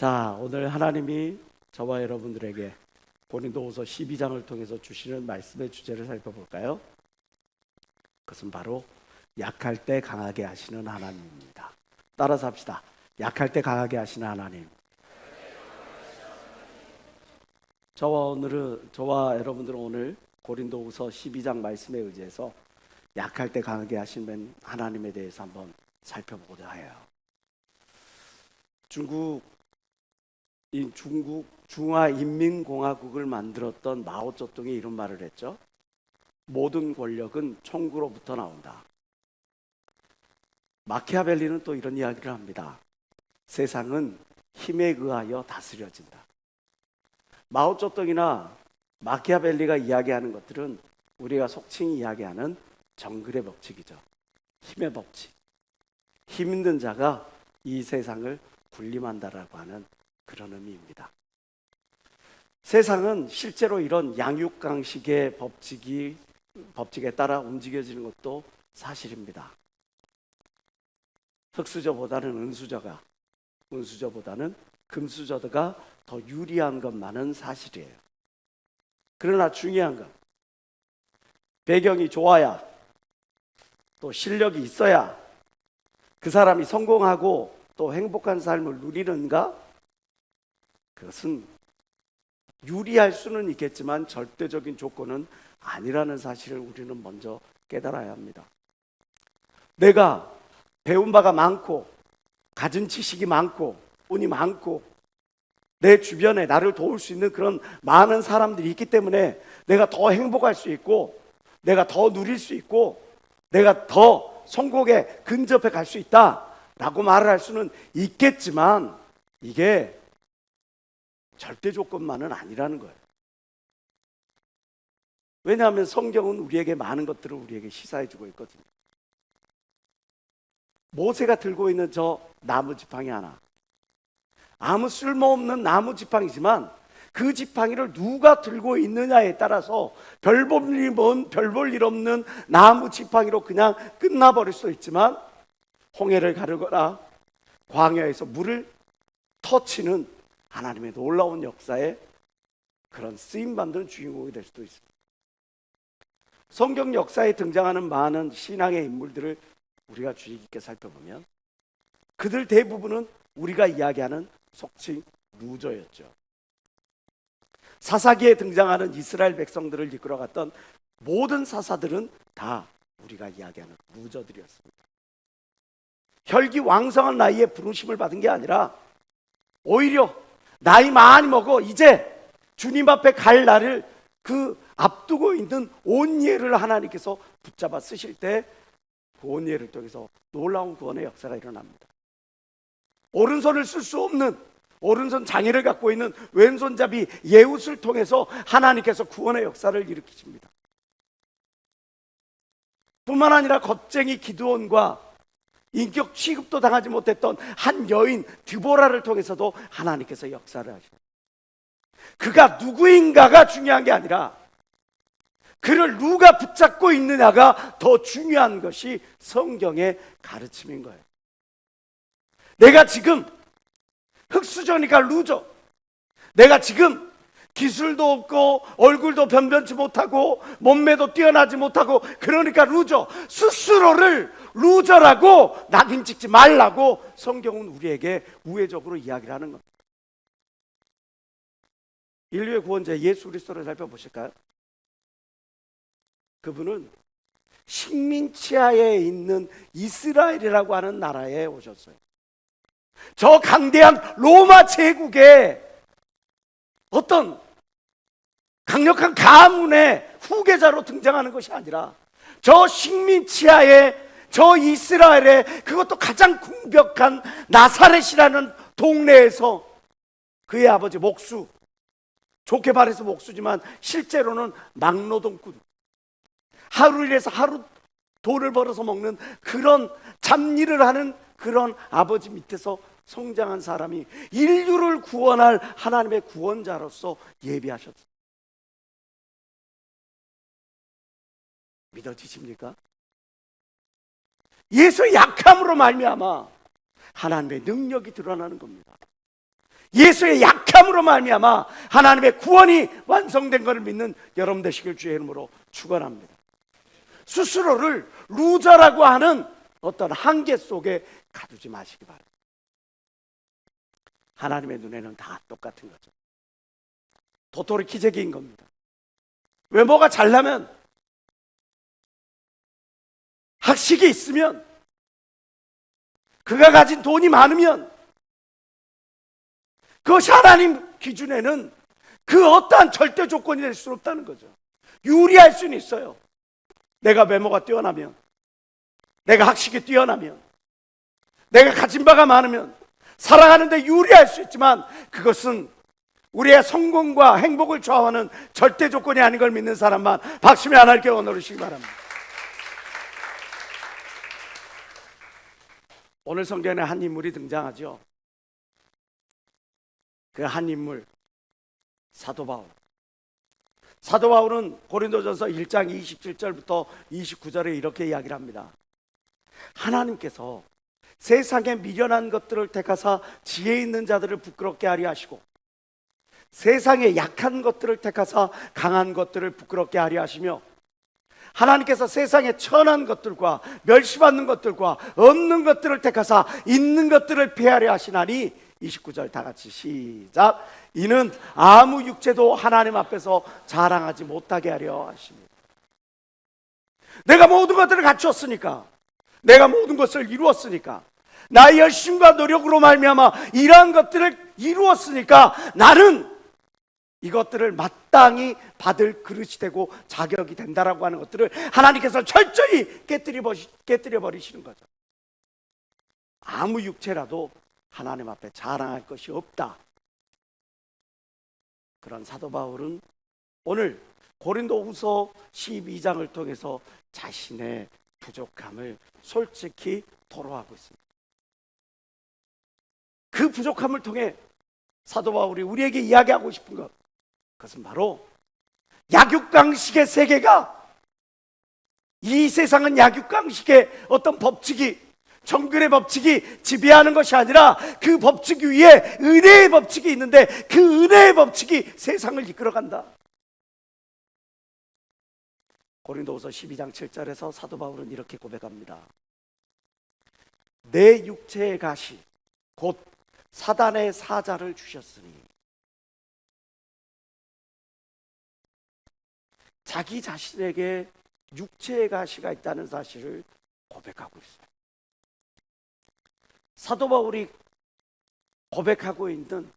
자, 오늘 하나님이 저와 여러분들에게 고린도후서 12장을 통해서 주시는 말씀의 주제를 살펴볼까요? 그것은 바로 약할 때 강하게 하시는 하나님입니다. 따라서 합시다. 약할 때 강하게 하시는 하나님. 저와 여러분들은 오늘 고린도후서 12장 말씀에 의지해서 약할 때 강하게 하시는 하나님에 대해서 한번 살펴보고자 해요. 중국 중화인민공화국을 만들었던 마오쩌둥이 이런 말을 했죠. 모든 권력은 총구로부터 나온다. 마키아벨리는 또 이런 이야기를 합니다. 세상은 힘에 의하여 다스려진다. 마오쩌둥이나 마키아벨리가 이야기하는 것들은 우리가 속칭 이야기하는 정글의 법칙이죠. 힘의 법칙. 힘 있는 자가 이 세상을 군림한다라고 하는 그런 의미입니다. 세상은 실제로 이런 양육강식의 법칙에 따라 움직여지는 것도 사실입니다. 흙수저보다는 은수저보다는 금수저가 더 유리한 것만은 사실이에요. 그러나 중요한 건 배경이 좋아야, 또 실력이 있어야 그 사람이 성공하고 또 행복한 삶을 누리는가? 그것은 유리할 수는 있겠지만 절대적인 조건은 아니라는 사실을 우리는 먼저 깨달아야 합니다. 내가 배운 바가 많고 가진 지식이 많고 운이 많고 내 주변에 나를 도울 수 있는 그런 많은 사람들이 있기 때문에 내가 더 행복할 수 있고 내가 더 누릴 수 있고 내가 더 성공에 근접해 갈 수 있다라고 말을 할 수는 있겠지만 이게 절대 조건만은 아니라는 거예요. 왜냐하면 성경은 우리에게 많은 것들을 우리에게 시사해주고 있거든요. 모세가 들고 있는 저 나무 지팡이 하나, 아무 쓸모없는 나무 지팡이지만 그 지팡이를 누가 들고 있느냐에 따라서 별 볼 일 없는 나무 지팡이로 그냥 끝나버릴 수도 있지만 홍해를 가르거나 광야에서 물을 터치는 하나님의 놀라운 역사에 그런 쓰임받는 주인공이 될 수도 있습니다. 성경 역사에 등장하는 많은 신앙의 인물들을 우리가 주의 깊게 살펴보면 그들 대부분은 우리가 이야기하는 속칭 루저였죠. 사사기에 등장하는 이스라엘 백성들을 이끌어갔던 모든 사사들은 다 우리가 이야기하는 루저들이었습니다. 혈기왕성한 나이에 부르심을 받은 게 아니라 오히려 나이 많이 먹어 이제 주님 앞에 갈 날을 그 앞두고 있는 온니엘을 하나님께서 붙잡아 쓰실 때 그 온니엘을 통해서 놀라운 구원의 역사가 일어납니다. 오른손을 쓸 수 없는 오른손 장애를 갖고 있는 왼손잡이 예훗을 통해서 하나님께서 구원의 역사를 일으키십니다. 뿐만 아니라 겁쟁이 기드온과 인격 취급도 당하지 못했던 한 여인 드보라를 통해서도 하나님께서 역사를 하십니다. 그가 누구인가가 중요한 게 아니라 그를 누가 붙잡고 있느냐가 더 중요한 것이 성경의 가르침인 거예요. 내가 지금 흙수저니까 루저, 내가 지금 기술도 없고 얼굴도 변변치 못하고 몸매도 뛰어나지 못하고 그러니까 루저, 스스로를 루저라고 낙인 찍지 말라고 성경은 우리에게 우회적으로 이야기를 하는 겁니다. 인류의 구원자 예수 그리스도를 살펴보실까요? 그분은 식민지하에 있는 이스라엘이라고 하는 나라에 오셨어요. 저 강대한 로마 제국의 어떤 강력한 가문의 후계자로 등장하는 것이 아니라 저 식민지하에 저 이스라엘의 그것도 가장 궁벽한 나사렛이라는 동네에서 그의 아버지 목수, 좋게 말해서 목수지만 실제로는 막노동꾼, 하루 일해서 하루 돈을 벌어서 먹는 그런 잡일을 하는 그런 아버지 밑에서 성장한 사람이 인류를 구원할 하나님의 구원자로서 예비하셨어요. 믿어지십니까? 예수의 약함으로 말미암아 하나님의 능력이 드러나는 겁니다. 예수의 약함으로 말미암아 하나님의 구원이 완성된 것을 믿는 여러분 되시길 주의 이름으로 축원합니다. 스스로를 루저라고 하는 어떤 한계 속에 가두지 마시기 바랍니다. 하나님의 눈에는 다 똑같은 거죠. 도토리 기재기인 겁니다. 외모가 잘나면, 학식이 있으면, 그가 가진 돈이 많으면, 그것이 하나님 기준에는 그 어떠한 절대 조건이 될 수 없다는 거죠. 유리할 수는 있어요. 내가 외모가 뛰어나면, 내가 학식이 뛰어나면, 내가 가진 바가 많으면 살아가는데 유리할 수 있지만, 그것은 우리의 성공과 행복을 좌우하는 절대 조건이 아닌 걸 믿는 사람만 박수며 하나님께 원하시기 바랍니다. 오늘 성경에 한 인물이 등장하죠. 그 한 인물, 사도 바울. 사도 바울은 고린도전서 1장 27절부터 29절에 이렇게 이야기를 합니다. 하나님께서 세상에 미련한 것들을 택하사 지혜 있는 자들을 부끄럽게 하려 하시고, 세상에 약한 것들을 택하사 강한 것들을 부끄럽게 하려 하시며, 하나님께서 세상에 천한 것들과 멸시받는 것들과 없는 것들을 택하사 있는 것들을 피하려 하시나니, 29절 다 같이 시작. 이는 아무 육체도 하나님 앞에서 자랑하지 못하게 하려 하십니다. 내가 모든 것들을 갖추었으니까, 내가 모든 것을 이루었으니까, 나의 열심과 노력으로 말미암아 이러한 것들을 이루었으니까 나는 이것들을 마땅히 받을 그릇이 되고 자격이 된다라고 하는 것들을 하나님께서 철저히 깨뜨려 버리시는 거죠. 아무 육체라도 하나님 앞에 자랑할 것이 없다. 그런 사도 바울은 오늘 고린도후서 12장을 통해서 자신의 부족함을 솔직히 토로하고 있습니다. 그 부족함을 통해 사도 바울이 우리에게 이야기하고 싶은 것, 그것은 바로 약육강식의 세계가, 이 세상은 약육강식의 어떤 법칙이, 정글의 법칙이 지배하는 것이 아니라 그 법칙 위에 은혜의 법칙이 있는데, 그 은혜의 법칙이 세상을 이끌어간다. 고린도후서 12장 7절에서 사도 바울은 이렇게 고백합니다. 내 육체의 가시 곧 사단의 사자를 주셨으니, 자기 자신에게 육체의 가시가 있다는 사실을 고백하고 있어요. 사도 바울이 고백하고 있는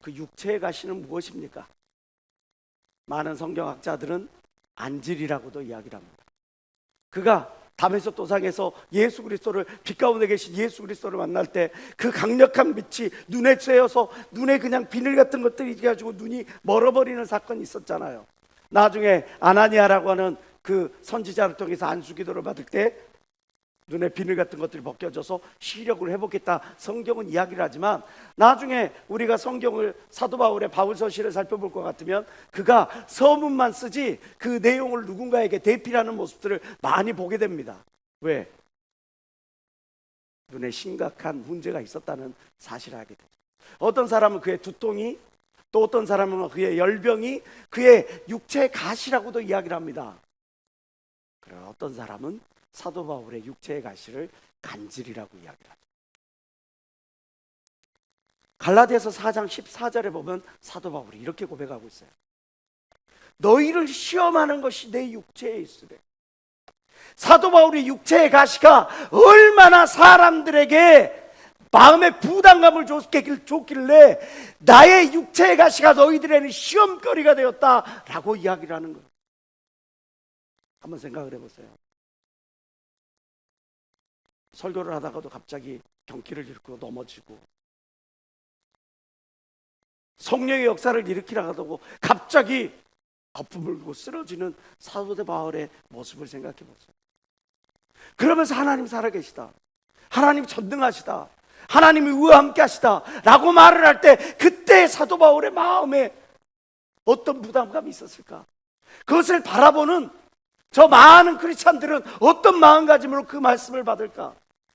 그 육체의 가시는 무엇입니까? 많은 성경학자들은 안질이라고도 이야기를 합니다. 그가 다메섹 도상에서 예수 그리스도를, 빛 가운데 계신 예수 그리스도를 만날 때 그 강력한 빛이 눈에 쬐어서 눈에 그냥 비늘 같은 것들이 가지고 눈이 멀어버리는 사건이 있었잖아요. 나중에 아나니아라고 하는 그 선지자를 통해서 안수기도를 받을 때 눈에 비늘 같은 것들이 벗겨져서 시력을 회복했다, 성경은 이야기를 하지만, 나중에 우리가 성경을, 사도 바울의 바울서실을 살펴볼 것 같으면 그가 서문만 쓰지 그 내용을 누군가에게 대필하는 모습들을 많이 보게 됩니다. 왜? 눈에 심각한 문제가 있었다는 사실을 알게 되죠. 어떤 사람은 그의 두통이, 또 어떤 사람은 그의 열병이 그의 육체의 가시라고도 이야기를 합니다. 그러나 어떤 사람은 사도 바울의 육체의 가시를 간질이라고 이야기를 하죠. 갈라디아서 4장 14절에 보면 사도 바울이 이렇게 고백하고 있어요. 너희를 시험하는 것이 내 육체에 있으래. 사도 바울의 육체의 가시가 얼마나 사람들에게 마음의 부담감을 줬길래 나의 육체의 가시가 너희들에는 시험거리가 되었다라고 이야기를 하는 거예요. 한번 생각을 해보세요. 설교를 하다가도 갑자기 경기를 잃고 넘어지고, 성령의 역사를 일으키려고 갑자기 거품을 불고 쓰러지는 사도 바울의 모습을 생각해 보세요. 그러면서 하나님 살아계시다, 하나님 전능하시다, 하나님이 우리와 함께 하시다 라고 말을 할 때, 그때 사도 바울의 마음에 어떤 부담감이 있었을까? 그것을 바라보는 저 많은 크리스찬들은 어떤 마음가짐으로 그 말씀을 받을까?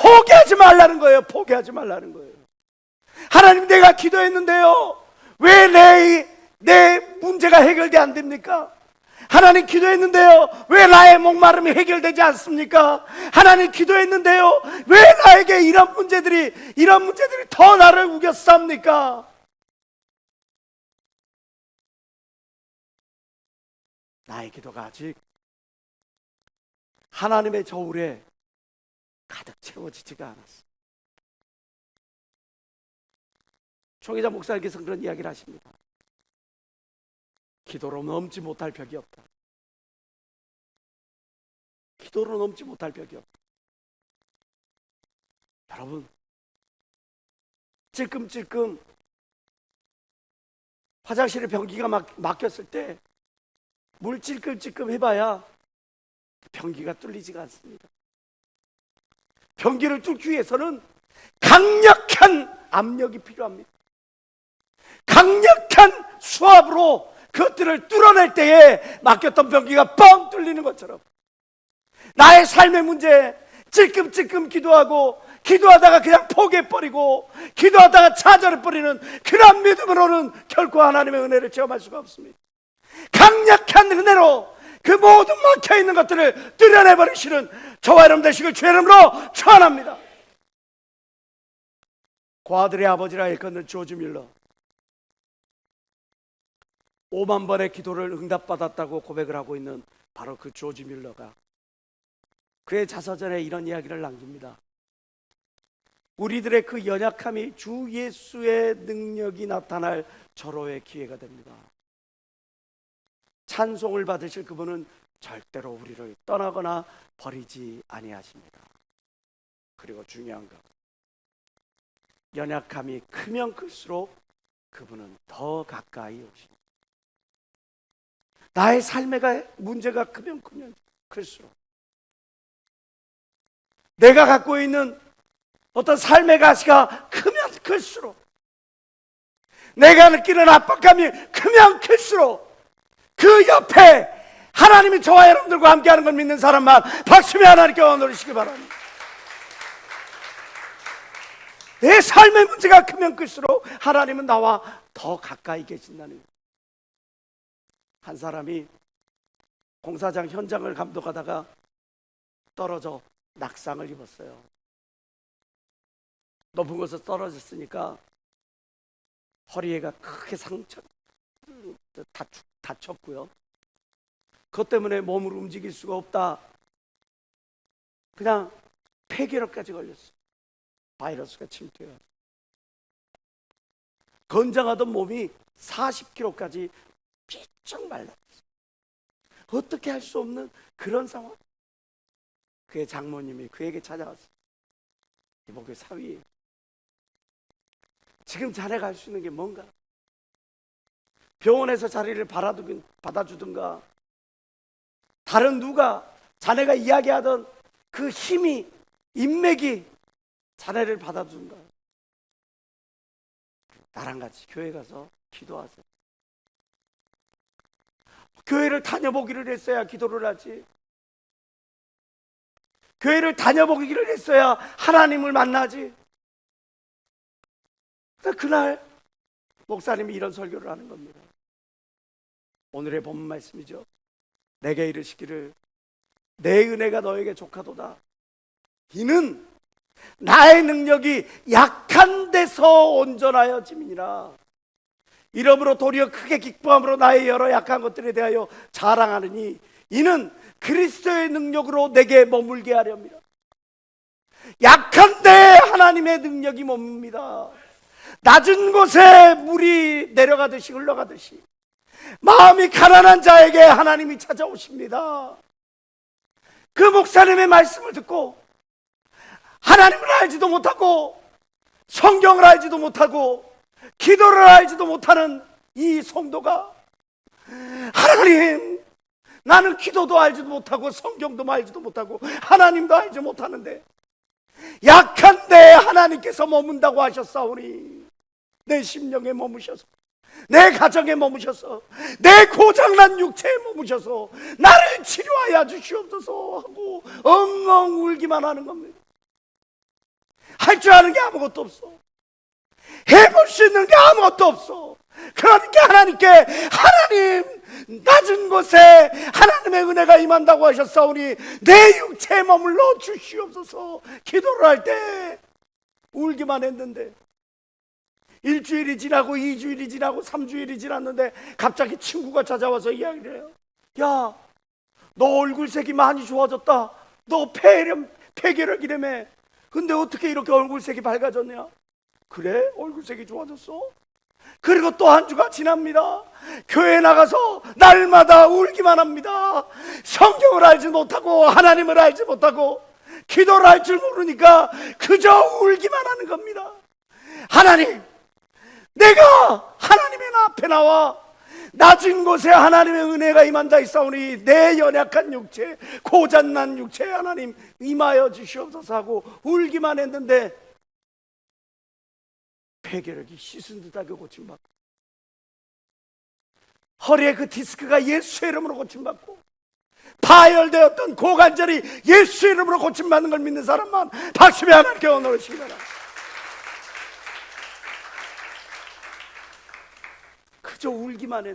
포기하지 말라는 거예요. 포기하지 말라는 거예요. 하나님, 내가 기도했는데요, 왜 내 문제가 해결돼 안 됩니까? 하나님, 기도했는데요, 왜 나의 목마름이 해결되지 않습니까? 하나님, 기도했는데요, 왜 나에게 이런 문제들이 더 나를 우겼습니까? 나의 기도가 아직 하나님의 저울에 가득 채워지지가 않았어. 총회장 목사님께서 그런 이야기를 하십니다. 기도로 넘지 못할 벽이 없다. 기도로 넘지 못할 벽이 없다. 여러분, 찔끔찔끔 화장실에 변기가 막혔을 때 물 찔끔찔끔 해봐야 변기가 뚫리지가 않습니다. 변기를 뚫기 위해서는 강력한 압력이 필요합니다. 강력한 수압으로 그것들을 뚫어낼 때에 막혔던 변기가 뻥 뚫리는 것처럼, 나의 삶의 문제 찔끔찔끔 기도하다가 그냥 포기해버리고 기도하다가 좌절해버리는 그런 믿음으로는 결코 하나님의 은혜를 체험할 수가 없습니다. 강력한 은혜로 그 모든 막혀있는 것들을 뚫어내버리시는 저와 여러분 되시길 주의 이름으로 축원합니다. 고아들의 아버지라 일컫는 조지 밀러, 5만 번의 기도를 응답받았다고 고백을 하고 있는 바로 그 조지 밀러가 그의 자서전에 이런 이야기를 남깁니다. 우리들의 그 연약함이 주 예수의 능력이 나타날 절호의 기회가 됩니다. 찬송을 받으실 그분은 절대로 우리를 떠나거나 버리지 아니하십니다. 그리고 중요한 것, 연약함이 크면 클수록 그분은 더 가까이 오십니다. 나의 삶의 문제가 크면 클수록, 내가 갖고 있는 어떤 삶의 가시가 크면 클수록, 내가 느끼는 압박감이 크면 클수록 그 옆에 하나님이 저와 여러분들과 함께하는 걸 믿는 사람만 박수며 하나님께 원하시기 바랍니다. 내 삶의 문제가 크면 클수록 하나님은 나와 더 가까이 계신다는 거예요. 한 사람이 공사장 현장을 감독하다가 떨어져 낙상을 입었어요. 높은 곳에서 떨어졌으니까 허리에가 크게 다쳤고요. 그것 때문에 몸을 움직일 수가 없다. 그냥 폐결핵까지 걸렸어요. 바이러스가 침투해요. 건장하던 몸이 40kg까지 삐쩍 말랐어요. 어떻게 할 수 없는 그런 상황. 그의 장모님이 그에게 찾아왔어요. 이복의 사위, 지금 자네가 할 수 있는 게 뭔가? 병원에서 자리를 받아주든가, 다른 누가 자네가 이야기하던 그 힘이, 인맥이 자네를 받아주든가, 나랑 같이 교회 가서 기도하세요. 교회를 다녀보기를 했어야 기도를 하지. 교회를 다녀보기를 했어야 하나님을 만나지. 그날 목사님이 이런 설교를 하는 겁니다. 오늘의 본문 말씀이죠. 내게 이르시기를 내 은혜가 너에게 족하도다. 이는 나의 능력이 약한 데서 온전하여 짐이니라. 이러므로 도리어 크게 기뻐함으로 나의 여러 약한 것들에 대하여 자랑하느니 이는 그리스도의 능력으로 내게 머물게 하렵니다. 약한데 하나님의 능력이 머뭅니다. 낮은 곳에 물이 내려가듯이 흘러가듯이 마음이 가난한 자에게 하나님이 찾아오십니다. 그 목사님의 말씀을 듣고 하나님을 알지도 못하고 성경을 알지도 못하고 기도를 알지도 못하는 이 성도가, 하나님, 나는 기도도 알지도 못하고 성경도 알지도 못하고 하나님도 알지 못하는데 약한데 하나님께서 머문다고 하셨사오니 내 심령에 머무셔서, 내 가정에 머무셔서, 내 고장난 육체에 머무셔서 나를 치료하여 주시옵소서 하고 엉엉 울기만 하는 겁니다. 할 줄 아는 게 아무것도 없어. 해볼 수 있는 게 아무것도 없어. 그러니까 하나님 낮은 곳에 하나님의 은혜가 임한다고 하셨사오니 내 육체에 머물러 주시옵소서. 기도를 할 때 울기만 했는데 일주일이 지나고 2주일이 지나고 3주일이 지났는데 갑자기 친구가 찾아와서 이야기를 해요. 야, 너 얼굴색이 많이 좋아졌다. 너 폐결핵이라며. 근데 어떻게 이렇게 얼굴색이 밝아졌냐? 그래? 얼굴색이 좋아졌어? 그리고 또 한 주가 지납니다. 교회 나가서 날마다 울기만 합니다. 성경을 알지 못하고 하나님을 알지 못하고 기도를 할 줄 모르니까 그저 울기만 하는 겁니다. 하나님, 내가 하나님의 앞에 나와 낮은 곳에 하나님의 은혜가 임한다 했사오니 내 연약한 육체, 고장난 육체에 하나님 임하여 주시옵소서 하고 울기만 했는데 폐결핵이 씻은 듯하게 고침받고 허리에 그 디스크가 예수의 이름으로 고침받고 파열되었던 고관절이 예수의 이름으로 고침받는 걸 믿는 사람만 박수며 하나님께 원하시기 바랍니다. 그저 울기만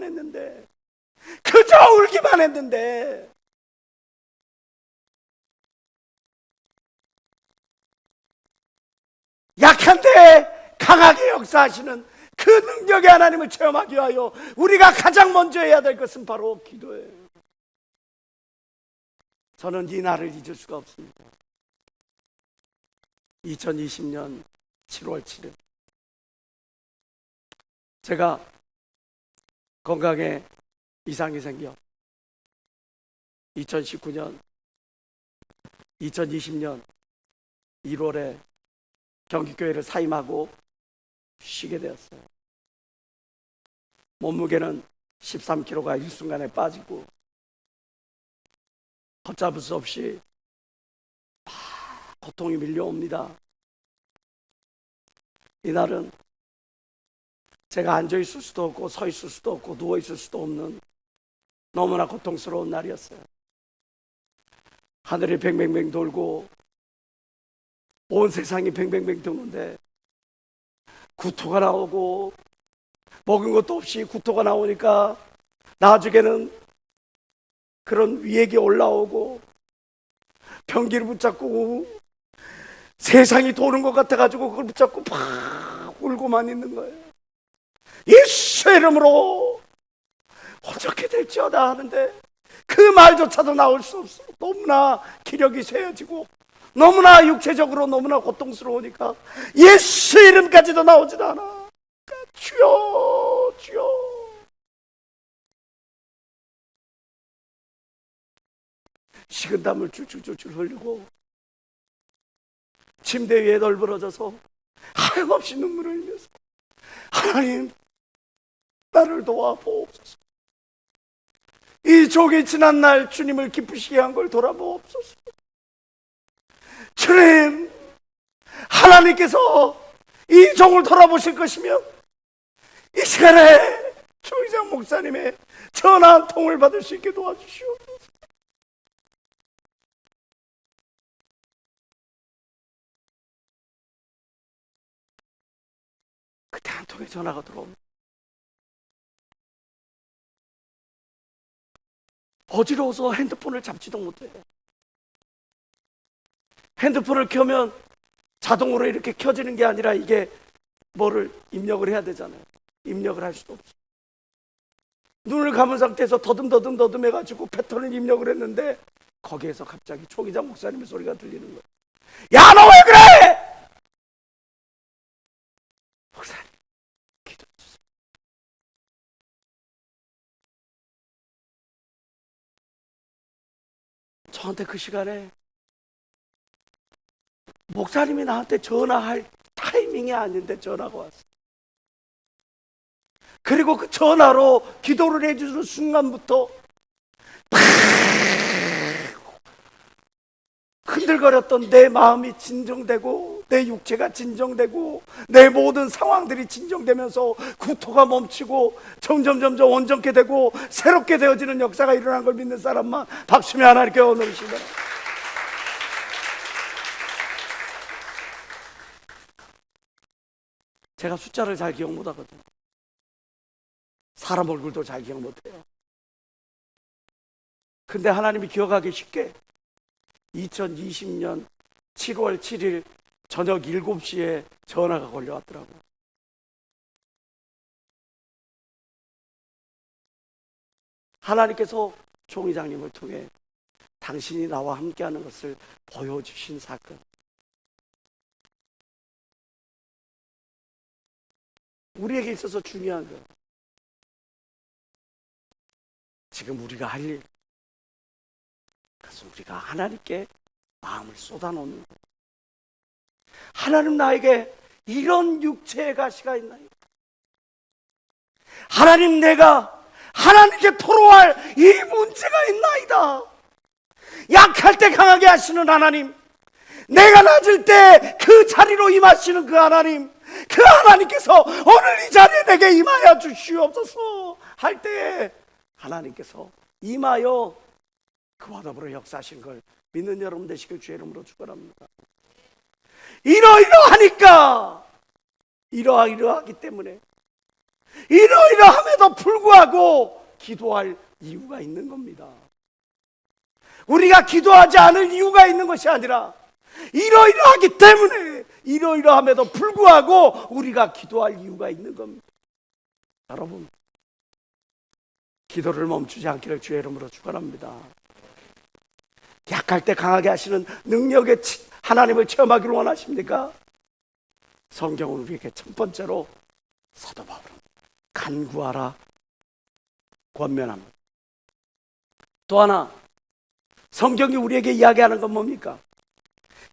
했는데 그저 울기만 했는데 약한데 강하게 역사하시는 그 능력의 하나님을 체험하기 위하여 우리가 가장 먼저 해야 될 것은 바로 기도예요. 저는 이 날을 잊을 수가 없습니다. 2020년 7월 7일 제가 건강에 이상이 생겨 2019년 2020년 1월에 경기교회를 사임하고 쉬게 되었어요. 몸무게는 13kg가 일순간에 빠지고 걷잡을 수 없이 고통이 밀려옵니다. 이날은 제가 앉아있을 수도 없고 서 있을 수도 없고 누워있을 수도 없는 너무나 고통스러운 날이었어요. 하늘이 뱅뱅뱅 돌고 온 세상이 뱅뱅뱅 도는데 구토가 나오고 먹은 것도 없이 구토가 나오니까 나중에는 그런 위액이 올라오고 변기를 붙잡고 세상이 도는 것 같아가지고 그걸 붙잡고 팍 울고만 있는 거예요. 예수의 이름으로 어떻게 될지어다 하는데 그 말조차도 나올 수 없어. 너무나 기력이 쇠해지고 너무나 육체적으로 너무나 고통스러우니까 예수 이름까지도 나오지도 않아. 주여 주여. 식은땀을 줄줄줄줄 흘리고 침대 위에 널브러져서 하염없이 눈물을 흘려서 하나님 나를 도와보옵소서. 이 족이 지난 날 주님을 기쁘시게 한 걸 돌아보옵소서. 주님, 하나님께서 이 종을 돌아보실 것이면 이 시간에 조희장 목사님의 전화 한 통을 받을 수 있게 도와주시옵소서. 그때 한 통의 전화가 들어옵니다. 어지러워서 핸드폰을 잡지도 못해요. 핸드폰을 켜면 자동으로 이렇게 켜지는 게 아니라 이게 뭐를 입력을 해야 되잖아요. 입력을 할 수도 없어. 눈을 감은 상태에서 더듬 해가지고 패턴을 입력을 했는데 거기에서 갑자기 초기장 목사님의 소리가 들리는 거예요. 야, 너 왜 그래? 목사님, 기도해 주세요. 저한테 그 시간에 목사님이 나한테 전화할 타이밍이 아닌데 전화가 왔어요. 그리고 그 전화로 기도를 해주는 순간부터 흔들거렸던 내 마음이 진정되고 내 육체가 진정되고 내 모든 상황들이 진정되면서 구토가 멈추고 점점 온전케 되고 새롭게 되어지는 역사가 일어난 걸 믿는 사람만 박수며 하나님께 원하시기 바랍니다. 제가 숫자를 잘 기억 못하거든요. 사람 얼굴도 잘 기억 못해요. 근데 하나님이 기억하기 쉽게 2020년 7월 7일 저녁 7시에 전화가 걸려왔더라고요. 하나님께서 총회장님을 통해 당신이 나와 함께하는 것을 보여주신 사건. 우리에게 있어서 중요한 거, 지금 우리가 할 일, 그것은 우리가 하나님께 마음을 쏟아놓는 거예요. 하나님, 나에게 이런 육체의 가시가 있나요? 하나님, 내가 하나님께 토로할 이 문제가 있나이다. 약할 때 강하게 하시는 하나님, 내가 낮을 때 그 자리로 임하시는 그 하나님, 그 하나님께서 오늘 이 자리에 내게 임하여 주시옵소서 할 때에 하나님께서 임하여 그와 더불어 역사하신 걸 믿는 여러분 되시길 주의 이름으로 축원합니다. 이러이러하니까, 이러이러하기 때문에, 이러이러함에도 불구하고 기도할 이유가 있는 겁니다. 우리가 기도하지 않을 이유가 있는 것이 아니라 이러이러하기 때문에, 이러이러함에도 불구하고 우리가 기도할 이유가 있는 겁니다. 여러분, 기도를 멈추지 않기를 주의 이름으로 축원합니다. 약할 때 강하게 하시는 능력의 하나님을 체험하기를 원하십니까? 성경은 우리에게 첫 번째로 사도 바울은 간구하라 권면합니다. 또 하나, 성경이 우리에게 이야기하는 건 뭡니까?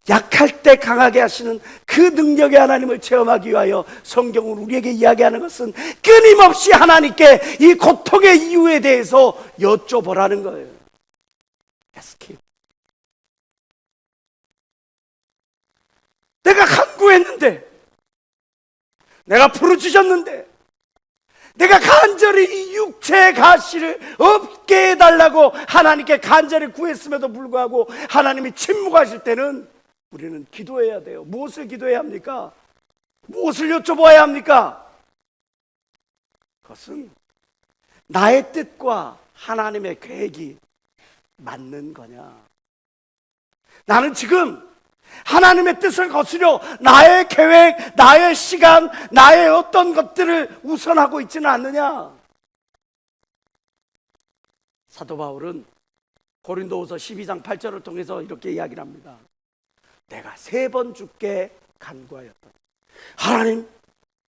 약할 때 강하게 하시는 그 능력의 하나님을 체험하기 위하여 성경은 우리에게 이야기하는 것은 끊임없이 하나님께 이 고통의 이유에 대해서 여쭤보라는 거예요. Ask. 내가 간구했는데, 내가 부르짖었는데, 내가 간절히 이 육체의 가시를 없게 해달라고 하나님께 간절히 구했음에도 불구하고 하나님이 침묵하실 때는 우리는 기도해야 돼요. 무엇을 기도해야 합니까? 무엇을 여쭤봐야 합니까? 그것은 나의 뜻과 하나님의 계획이 맞는 거냐? 나는 지금 하나님의 뜻을 거스려 나의 계획, 나의 시간, 나의 어떤 것들을 우선하고 있지는 않느냐? 사도 바울은 고린도후서 12장 8절을 통해서 이렇게 이야기를 합니다. 내가 3번 주께 간구하였다. 하나님,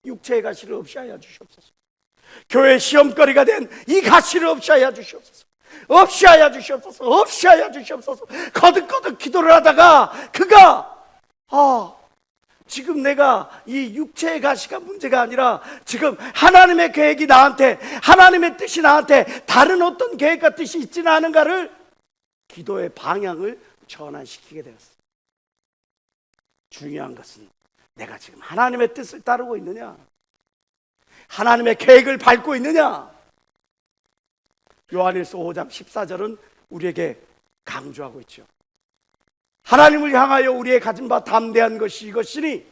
육체의 가시를 없이 하여 주시옵소서. 교회 시험거리가 된 이 가시를 없이 하여 주시옵소서. 없이 하여 주시옵소서. 없이 하여 주시옵소서. 거듭거듭 기도를 하다가 그가 지금 내가 이 육체의 가시가 문제가 아니라 지금 하나님의 계획이 나한테, 하나님의 뜻이 나한테 다른 어떤 계획과 뜻이 있지는 않은가를 기도의 방향을 전환시키게 되었습니다. 중요한 것은 내가 지금 하나님의 뜻을 따르고 있느냐, 하나님의 계획을 밟고 있느냐. 요한일서 5장 14절은 우리에게 강조하고 있죠. 하나님을 향하여 우리의 가진 바 담대한 것이 이것이니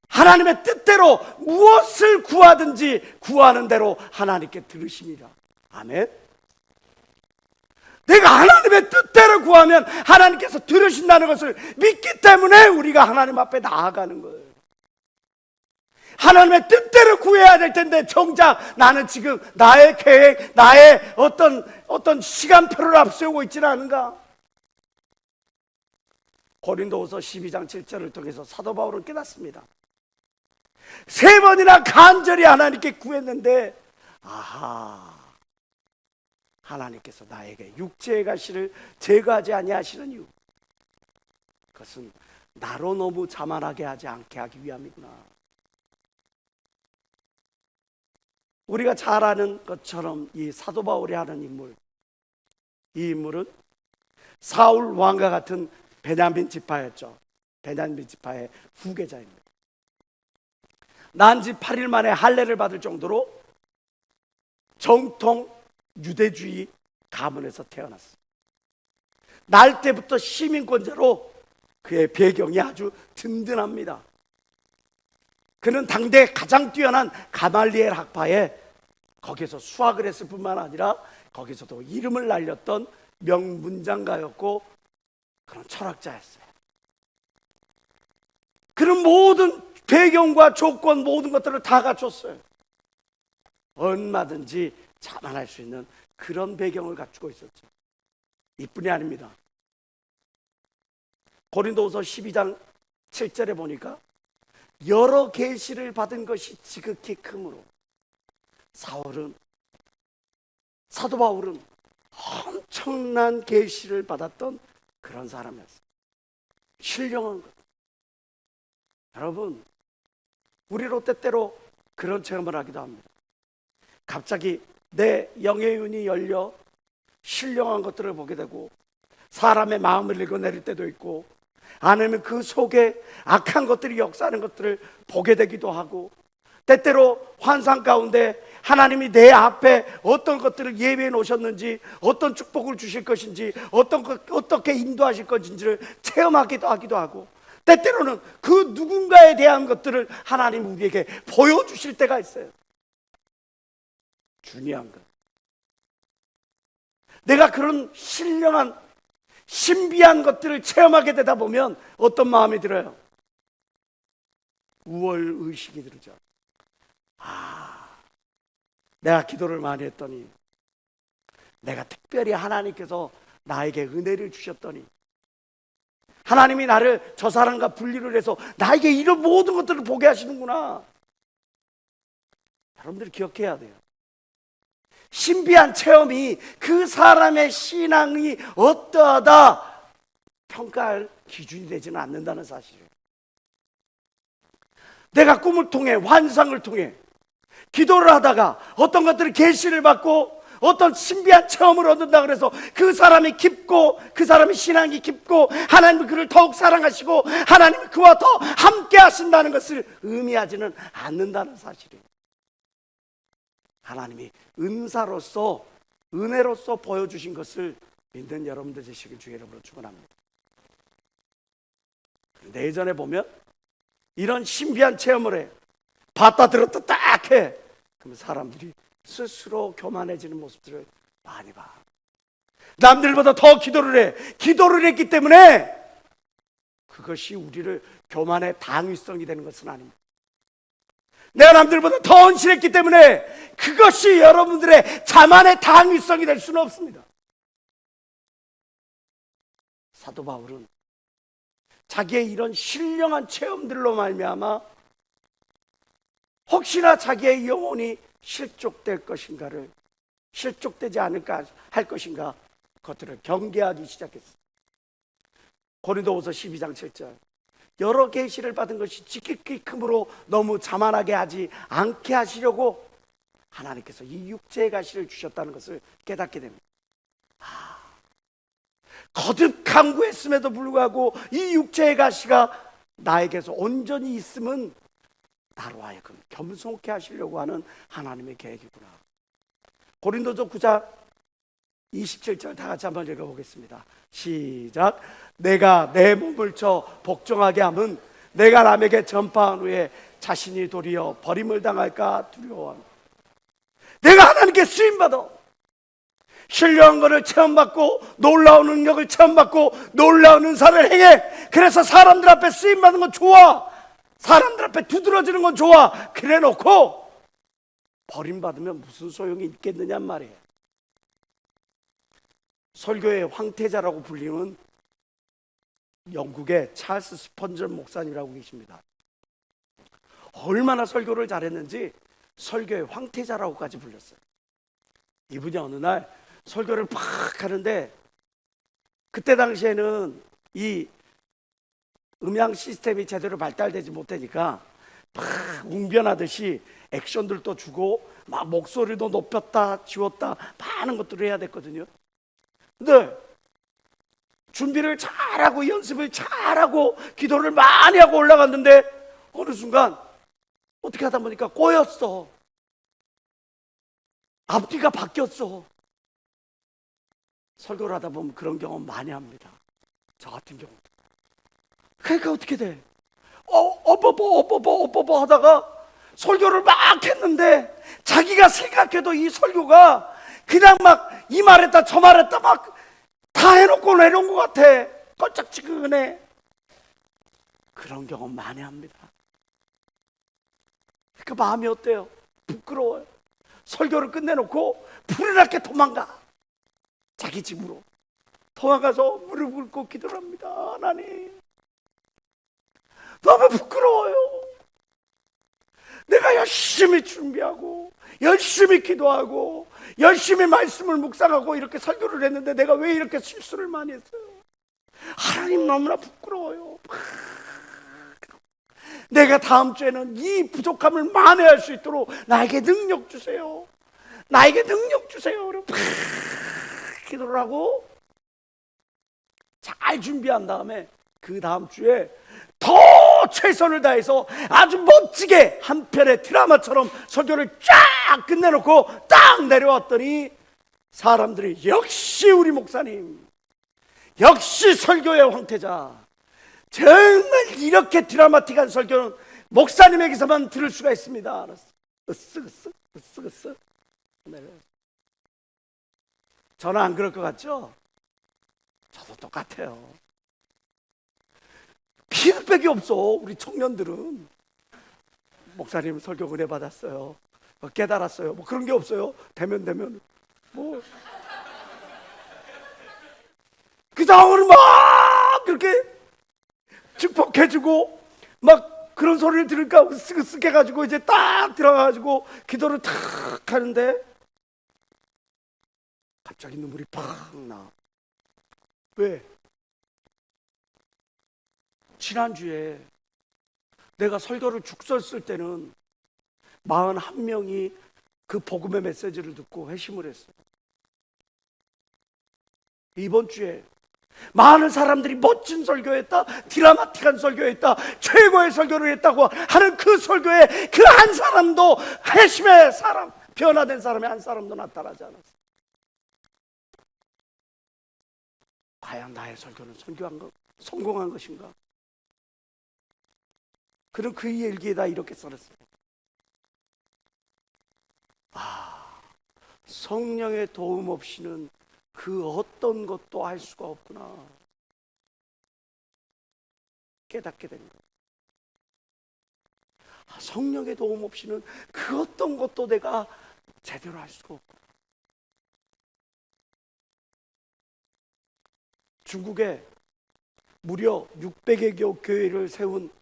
하나님의 뜻대로 무엇을 구하든지 구하는 대로 하나님께 들으심이라. 아멘. 내가 하나님의 뜻대로 구하면 하나님께서 들으신다는 것을 믿기 때문에 우리가 하나님 앞에 나아가는 거예요. 하나님의 뜻대로 구해야 될 텐데 정작 나는 지금 나의 계획, 나의 어떤 시간표를 앞세우고 있지는 않은가? 고린도후서 12장 7절을 통해서 사도 바울은 깨닫습니다. 3번이나 간절히 하나님께 구했는데 하나님께서 나에게 육체의 가시를 제거하지 아니하시는 이유, 그것은 나로 너무 자만하게 하지 않게 하기 위함이구나. 우리가 잘 아는 것처럼 이 사도 바울이 하는 인물, 이 인물은 사울 왕과 같은 베냐민 지파였죠. 베냐민 지파의 후계자입니다. 난 지 8일 만에 할례를 받을 정도로 정통 유대주의 가문에서 태어났습니다. 날 때부터 시민권자로 그의 배경이 아주 든든합니다. 그는 당대 가장 뛰어난 가말리엘 학파에 거기서 수학을 했을 뿐만 아니라 거기서도 이름을 날렸던 명문장가였고 그런 철학자였어요. 그런 모든 배경과 조건, 모든 것들을 다 갖췄어요. 얼마든지 자만할 수 있는 그런 배경을 갖추고 있었죠. 이뿐이 아닙니다. 고린도후서 12장 7절에 보니까 여러 계시를 받은 것이 지극히 크므로 사도 바울은 엄청난 계시를 받았던 그런 사람이었어요. 신령한 것. 여러분, 우리로 때때로 그런 체험을 하기도 합니다. 갑자기 내 영의 눈이 열려 신령한 것들을 보게 되고 사람의 마음을 읽어내릴 때도 있고, 아니면 그 속에 악한 것들이 역사하는 것들을 보게 되기도 하고, 때때로 환상 가운데 하나님이 내 앞에 어떤 것들을 예비해 놓으셨는지, 어떤 축복을 주실 것인지, 어떻게 인도하실 것인지를 체험하기도 하기도 하고, 때때로는 그 누군가에 대한 것들을 하나님 우리에게 보여주실 때가 있어요. 중요한 것, 내가 그런 신령한 신비한 것들을 체험하게 되다 보면 어떤 마음이 들어요? 우월의식이 들죠. 내가 기도를 많이 했더니, 내가 특별히 하나님께서 나에게 은혜를 주셨더니, 하나님이 나를 저 사람과 분리를 해서 나에게 이런 모든 것들을 보게 하시는구나. 여러분들이 기억해야 돼요. 신비한 체험이 그 사람의 신앙이 어떠하다 평가할 기준이 되지는 않는다는 사실이에요. 내가 꿈을 통해, 환상을 통해 기도를 하다가 어떤 것들을 계시를 받고 어떤 신비한 체험을 얻는다 그래서 그 사람이 깊고, 그 사람의 신앙이 깊고, 하나님이 그를 더욱 사랑하시고 하나님이 그와 더 함께 하신다는 것을 의미하지는 않는다는 사실이에요. 하나님이 은사로서, 은혜로서 보여주신 것을 믿는 여러분들 되시길 주의 이름으로 축원합니다. 그런데 예전에 보면 이런 신비한 체험을 해, 봤다 들었다 딱 해, 그러면 사람들이 스스로 교만해지는 모습들을 많이 봐. 남들보다 더 기도를 해. 기도를 했기 때문에 그것이 우리를 교만의 당위성이 되는 것은 아닙니다. 내가 남들보다 더 헌신했기 때문에 그것이 여러분들의 자만의 당위성이 될 수는 없습니다. 사도 바울은 자기의 이런 신령한 체험들로 말미암아 혹시나 자기의 영혼이 실족될 것인가를, 실족되지 않을까 할 것인가, 그것들을 경계하기 시작했어요. 고린도후서 12장 7절, 여러 계시를 받은 것이 지극히 크므로 너무 자만하게 하지 않게 하시려고 하나님께서 이 육체의 가시를 주셨다는 것을 깨닫게 됩니다. 거듭 강구했음에도 불구하고 이 육체의 가시가 나에게서 온전히 있음은 나로 하여금 겸손케 하시려고 하는 하나님의 계획이구나. 고린도서 9장 27절 다 같이 한번 읽어보겠습니다. 시작. 내가 내 몸을 쳐 복종하게 함은 내가 남에게 전파한 후에 자신이 도리어 버림을 당할까 두려워합니다. 내가 하나님께 쓰임받아 신령한 것을 체험받고 놀라운 능력을 체험받고 놀라운 은사를 행해, 그래서 사람들 앞에 쓰임받는 건 좋아, 사람들 앞에 두드러지는 건 좋아, 그래 놓고 버림받으면 무슨 소용이 있겠느냐 말이에요. 설교의 황태자라고 불리는 영국의 찰스 스펀전 목사님이라고 계십니다. 얼마나 설교를 잘했는지 설교의 황태자라고까지 불렸어요. 이분이 어느 날 설교를 팍 하는데, 그때 당시에는 이 음향 시스템이 제대로 발달되지 못하니까 막 웅변하듯이 액션들도 주고 막 목소리도 높였다 지웠다 많은 것들을 해야 됐거든요. 근데 준비를 잘하고 연습을 잘하고 기도를 많이 하고 올라갔는데 어느 순간 어떻게 하다 보니까 꼬였어. 앞뒤가 바뀌었어. 설교를 하다 보면 그런 경험 많이 합니다. 저 같은 경우. 그러니까 어떻게 돼? 뽀뽀뽀뽀뽀뽀뽀 하다가 설교를 막 했는데 자기가 생각해도 이 설교가 그냥 막 이 말했다 저 말했다 막 다 해놓고 내려온 것 같아. 껄쩍지근해. 그런 경험 많이 합니다. 그 마음이 어때요? 부끄러워요. 설교를 끝내놓고 불을 났게 도망가. 자기 집으로 도망가서 무릎 꿇고 기도를 합니다. 하나님, 너무 부끄러워요. 내가 열심히 준비하고 열심히 기도하고 열심히 말씀을 묵상하고 이렇게 설교를 했는데 내가 왜 이렇게 실수를 많이 했어요? 하나님, 너무나 부끄러워요. 내가 다음 주에는 이 부족함을 만회할 수 있도록 나에게 능력 주세요. 나에게 능력 주세요. 그리고 기도를 하고 잘 준비한 다음에 그 다음 주에 더 최선을 다해서 아주 멋지게 한 편의 드라마처럼 설교를 쫙 끝내놓고 딱 내려왔더니 사람들이 역시 우리 목사님, 역시 설교의 황태자, 정말 이렇게 드라마틱한 설교는 목사님에게서만 들을 수가 있습니다. 알았어. 으쓱. 저는 안 그럴 것 같죠? 저도 똑같아요. 피드백이 없어. 우리 청년들은 목사님 설교 은혜 받았어요, 깨달았어요, 뭐 그런 게 없어요. 되면 뭐 그 다음은 막 그렇게 축복해주고 막 그런 소리를 들을까 으쓱으쓱 해가지고 이제 딱 들어가가지고 기도를 탁 하는데 갑자기 눈물이 팍 나. 왜? 지난주에 내가 설교를 죽설 쓸 때는 41명이 그 복음의 메시지를 듣고 회심을 했어요. 이번 주에 많은 사람들이 멋진 설교했다, 드라마틱한 설교했다, 최고의 설교를 했다고 하는 그 설교에 그 한 사람도, 회심의 사람, 변화된 사람의 한 사람도 나타나지 않았어요. 과연 나의 설교는 성공한 것인가? 그는 그 일기에다 이렇게 써놨어요. 성령의 도움 없이는 그 어떤 것도 할 수가 없구나. 깨닫게 된 거예요. 성령의 도움 없이는 그 어떤 것도 내가 제대로 할 수가 없구나. 중국에 무려 600여 개 교회를 세운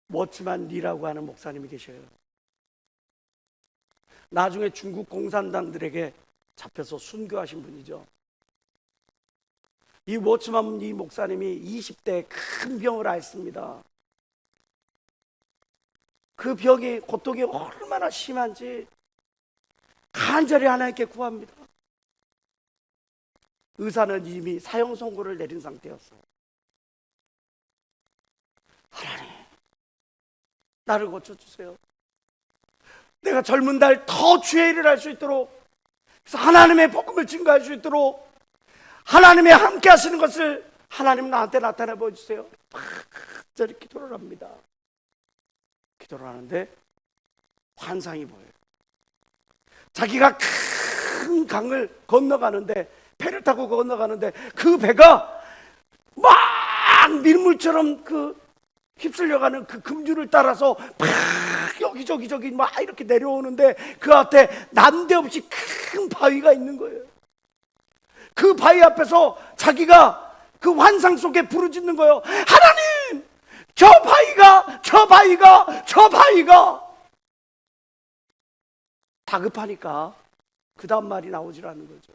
워츠만 리라고 하는 목사님이 계셔요. 나중에 중국 공산당들에게 잡혀서 순교하신 분이죠. 이 워츠만 리 목사님이 20대에 큰 병을 앓습니다. 그 병이, 고통이 얼마나 심한지 간절히 하나님께 구합니다. 의사는 이미 사형 선고를 내린 상태였어요. 하나님, 나를 고쳐주세요. 내가 젊은 날 더 주의 일을 할 수 있도록, 그래서 하나님의 복음을 증거할 수 있도록 하나님이 함께 하시는 것을 하나님 나한테 나타내 보여주세요. 저리 기도를 합니다. 기도를 하는데 환상이 보여요. 자기가 큰 강을 건너가는데, 배를 타고 건너가는데 그 배가 막 밀물처럼 그 휩쓸려가는 그 금주를 따라서 막 여기저기 막 이렇게 내려오는데 그 앞에 난데없이 큰 바위가 있는 거예요. 그 바위 앞에서 자기가 그 환상 속에 부르짖는 거예요. 하나님, 저 바위가 다급하니까 그 다음 말이 나오질 않는 거죠.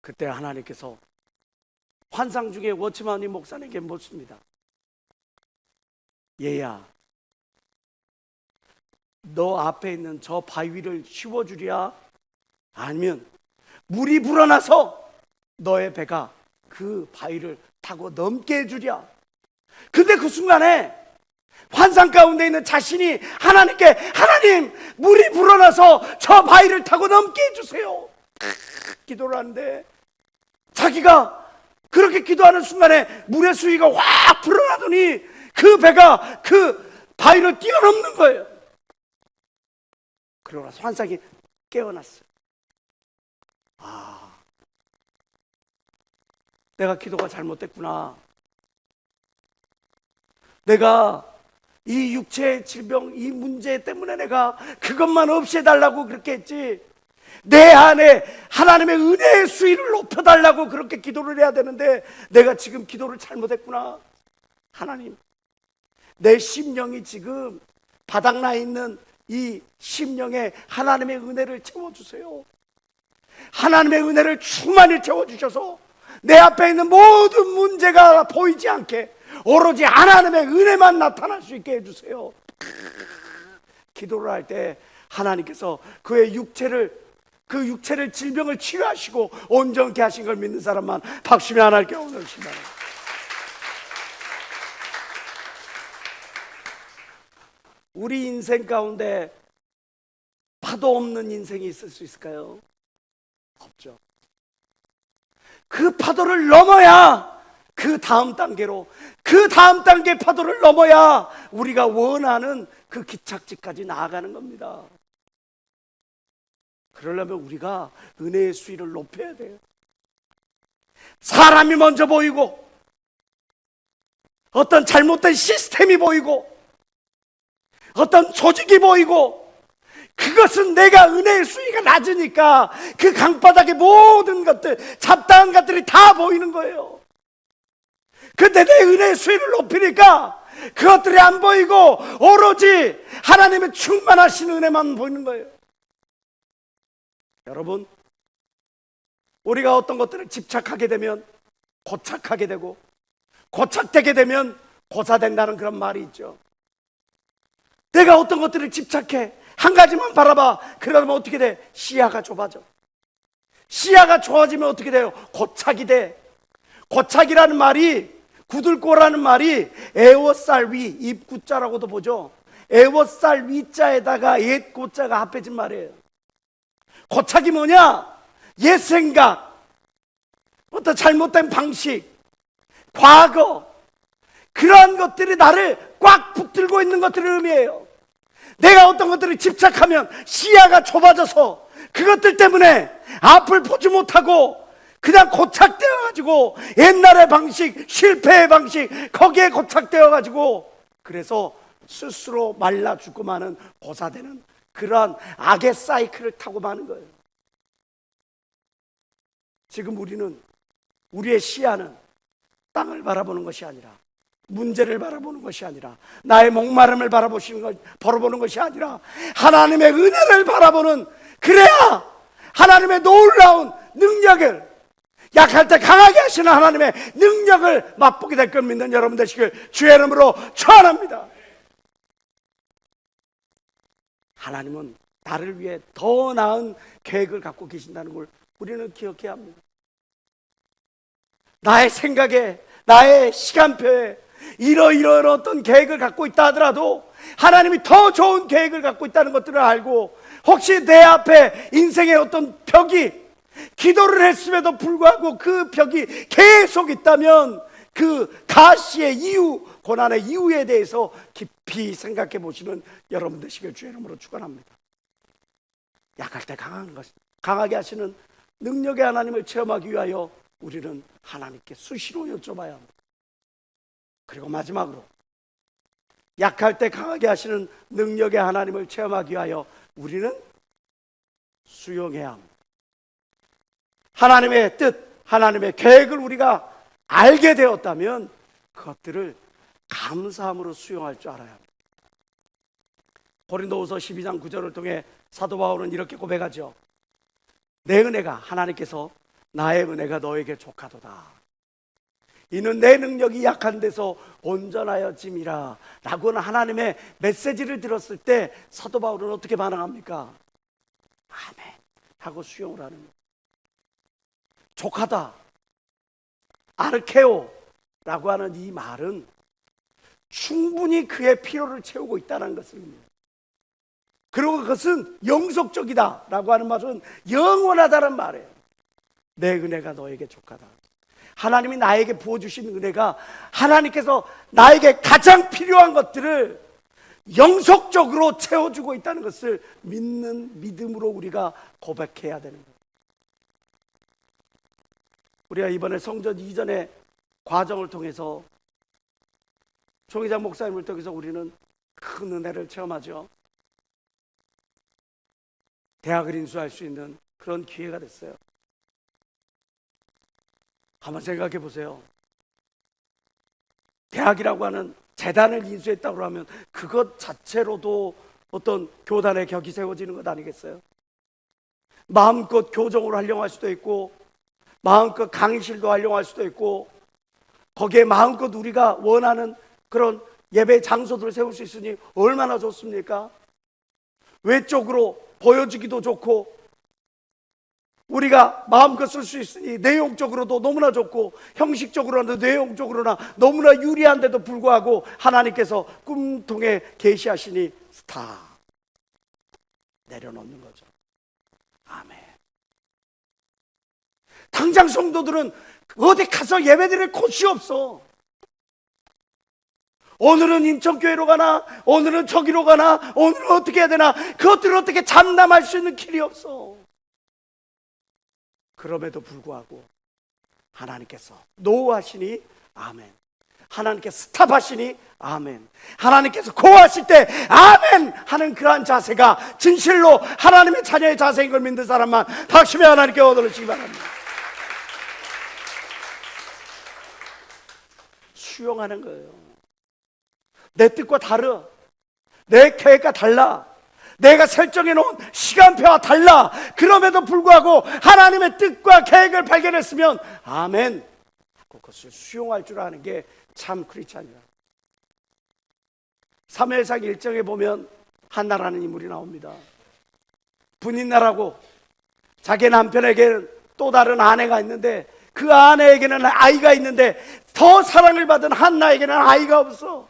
그때 하나님께서 환상 중에 워치만이 목사님에게 묻습니다. 얘야, 너 앞에 있는 저 바위를 씌워주랴? 아니면 물이 불어나서 너의 배가 그 바위를 타고 넘게 해주랴? 근데 그 순간에 환상 가운데 있는 자신이 하나님께, 하나님, 물이 불어나서 저 바위를 타고 넘게 해주세요, 기도를 하는데, 자기가 그렇게 기도하는 순간에 물의 수위가 확 불어나더니 그 배가 그 바위를 뛰어넘는 거예요. 그러고 나서 환상이 깨어났어요. 아, 내가 기도가 잘못됐구나. 내가 이 육체의 질병, 이 문제 때문에 내가 그것만 없애달라고 그렇게 했지, 내 안에 하나님의 은혜의 수위를 높여달라고 그렇게 기도를 해야 되는데 내가 지금 기도를 잘못했구나. 하나님, 내 심령이 지금 바닥나 있는 이 심령에 하나님의 은혜를 채워주세요. 하나님의 은혜를 충만히 채워주셔서 내 앞에 있는 모든 문제가 보이지 않게 오로지 하나님의 은혜만 나타날 수 있게 해주세요. 기도를 할 때 하나님께서 그의 그 육체를 질병을 치유하시고 온전케 하신 걸 믿는 사람만 박수며 하나님께 올려주시기 바랍니다. 우리 인생 가운데 파도 없는 인생이 있을 수 있을까요? 없죠. 그 파도를 넘어야 그 다음 단계로, 그 다음 단계 파도를 넘어야 우리가 원하는 그 기착지까지 나아가는 겁니다. 그러려면 우리가 은혜의 수위를 높여야 돼요. 사람이 먼저 보이고 어떤 잘못된 시스템이 보이고 어떤 조직이 보이고, 그것은 내가 은혜의 수위가 낮으니까 그 강바닥의 모든 것들, 잡다한 것들이 다 보이는 거예요. 근데 내 은혜의 수위를 높이니까 그것들이 안 보이고 오로지 하나님의 충만하신 은혜만 보이는 거예요. 여러분, 우리가 어떤 것들을 집착하게 되면 고착하게 되고, 고착되게 되면 고사된다는 그런 말이 있죠. 내가 어떤 것들을 집착해 한 가지만 바라봐. 그러면 어떻게 돼? 시야가 좁아져. 시야가 좁아지면 어떻게 돼요? 고착이 돼. 고착이라는 말이, 굳을꼬라는 말이 애워쌀 위, 입구자라고도 보죠. 애워쌀 위자에다가 옛 고자가 합해진 말이에요. 고착이 뭐냐? 옛 생각, 어떤 잘못된 방식, 과거, 그러한 것들이 나를 꽉 붙들고 있는 것들을 의미해요. 내가 어떤 것들을 집착하면 시야가 좁아져서 그것들 때문에 앞을 보지 못하고 그냥 고착되어가지고 옛날의 방식, 실패의 방식, 거기에 고착되어가지고 그래서 스스로 말라 죽고 마는, 고사되는 그러한 악의 사이클을 타고 마는 거예요. 지금 우리의 시야는 땅을 바라보는 것이 아니라, 문제를 바라보는 것이 아니라, 나의 목마름을 바라보는 것이 아니라 하나님의 은혜를 바라보는, 그래야 하나님의 놀라운 능력을, 약할 때 강하게 하시는 하나님의 능력을 맛보게 될 걸 믿는 여러분 되시길 주의 이름으로 축원합니다. 하나님은 나를 위해 더 나은 계획을 갖고 계신다는 걸 우리는 기억해야 합니다. 나의 생각에, 나의 시간표에 이러이러한 어떤 계획을 갖고 있다 하더라도 하나님이 더 좋은 계획을 갖고 있다는 것들을 알고, 혹시 내 앞에 인생의 어떤 벽이, 기도를 했음에도 불구하고 그 벽이 계속 있다면 그 가시의 이유, 고난의 이유에 대해서 깊이 생각해 보시는 여러분 되시길 주의 이름으로 축원합니다. 약할 때 강하게 하시는 능력의 하나님을 체험하기 위하여 우리는 하나님께 수시로 여쭤봐야 합니다. 그리고 마지막으로, 약할 때 강하게 하시는 능력의 하나님을 체험하기 위하여 우리는 수용해야 합니다. 하나님의 뜻, 하나님의 계획을 우리가 알게 되었다면 그것들을 감사함으로 수용할 줄 알아야 합니다. 고린도후서 12장 9절을 통해 사도 바울은 이렇게 고백하죠. 내 은혜가, 하나님께서 나의 은혜가 너에게 족하도다. 이는 내 능력이 약한 데서 온전하여짐이라 라고는 하나님의 메시지를 들었을 때 사도 바울은 어떻게 반응합니까? 아멘 하고 수용을 하는 거예요. 족하다, 아르케오 라고 하는 이 말은 충분히 그의 필요를 채우고 있다는 것을 의미해요. 그리고 그것은 영속적이다 라고 하는 말은 영원하다는 말이에요. 내 은혜가 너에게 족하다. 하나님이 나에게 부어주신 은혜가 하나님께서 나에게 가장 필요한 것들을 영속적으로 채워주고 있다는 것을 믿는 믿음으로 우리가 고백해야 되는 거예요. 우리가 이번에 성전 이전의 과정을 통해서 총회장 목사님을 통해서 우리는 큰 은혜를 체험하죠. 대학을 인수할 수 있는 그런 기회가 됐어요. 한번 생각해 보세요. 대학이라고 하는 재단을 인수했다고 하면 그것 자체로도 어떤 교단의 격이 세워지는 것 아니겠어요? 마음껏 교정을 활용할 수도 있고, 마음껏 강의실도 활용할 수도 있고, 거기에 마음껏 우리가 원하는 그런 예배 장소들을 세울 수 있으니 얼마나 좋습니까? 외적으로 보여주기도 좋고, 우리가 마음껏 쓸 수 있으니 내용적으로도 너무나 좋고, 형식적으로나 내용적으로나 너무나 유리한데도 불구하고 하나님께서 꿈통에 계시하시니 스타 내려놓는 거죠. 아멘. 당장 성도들은 어디 가서 예배드릴 곳이 없어. 오늘은 인천교회로 가나, 오늘은 저기로 가나, 오늘은 어떻게 해야 되나, 그것들을 어떻게 장담할 수 있는 길이 없어. 그럼에도 불구하고 하나님께서 노하시니 아멘, 하나님께서 스탑하시니 아멘, 하나님께서 고하실 때 아멘 하는 그러한 자세가 진실로 하나님의 자녀의 자세인 걸 믿는 사람만 박수며 하나님께 얻어주시기 바랍니다. 수용하는 거예요. 내 뜻과 다르, 내 계획과 달라, 내가 설정해 놓은 시간표와 달라. 그럼에도 불구하고 하나님의 뜻과 계획을 발견했으면 아멘, 그것을 수용할 줄 아는 게 참 크리스찬이라. 사무엘상 1장에 보면 한나라는 인물이 나옵니다. 분인나라고 자기 남편에게는 또 다른 아내가 있는데, 그 아내에게는 아이가 있는데 더 사랑을 받은 한나에게는 아이가 없어.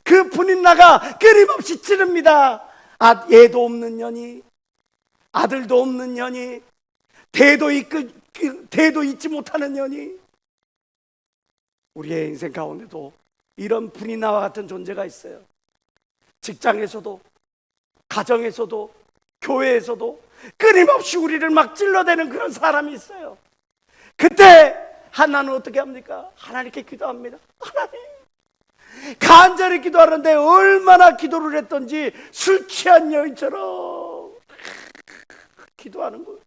그 분인나가 끊임없이 찌릅니다. 얘도 없는 년이, 아들도 없는 년이, 대도 잊지 못하는 년이. 우리의 인생 가운데도 이런 분인나와 같은 존재가 있어요. 직장에서도, 가정에서도, 교회에서도 끊임없이 우리를 막 찔러대는 그런 사람이 있어요. 그때 한나는 어떻게 합니까? 하나님께 기도합니다. 하나님, 간절히 기도하는데 얼마나 기도를 했던지 술 취한 여인처럼 기도하는 거예요.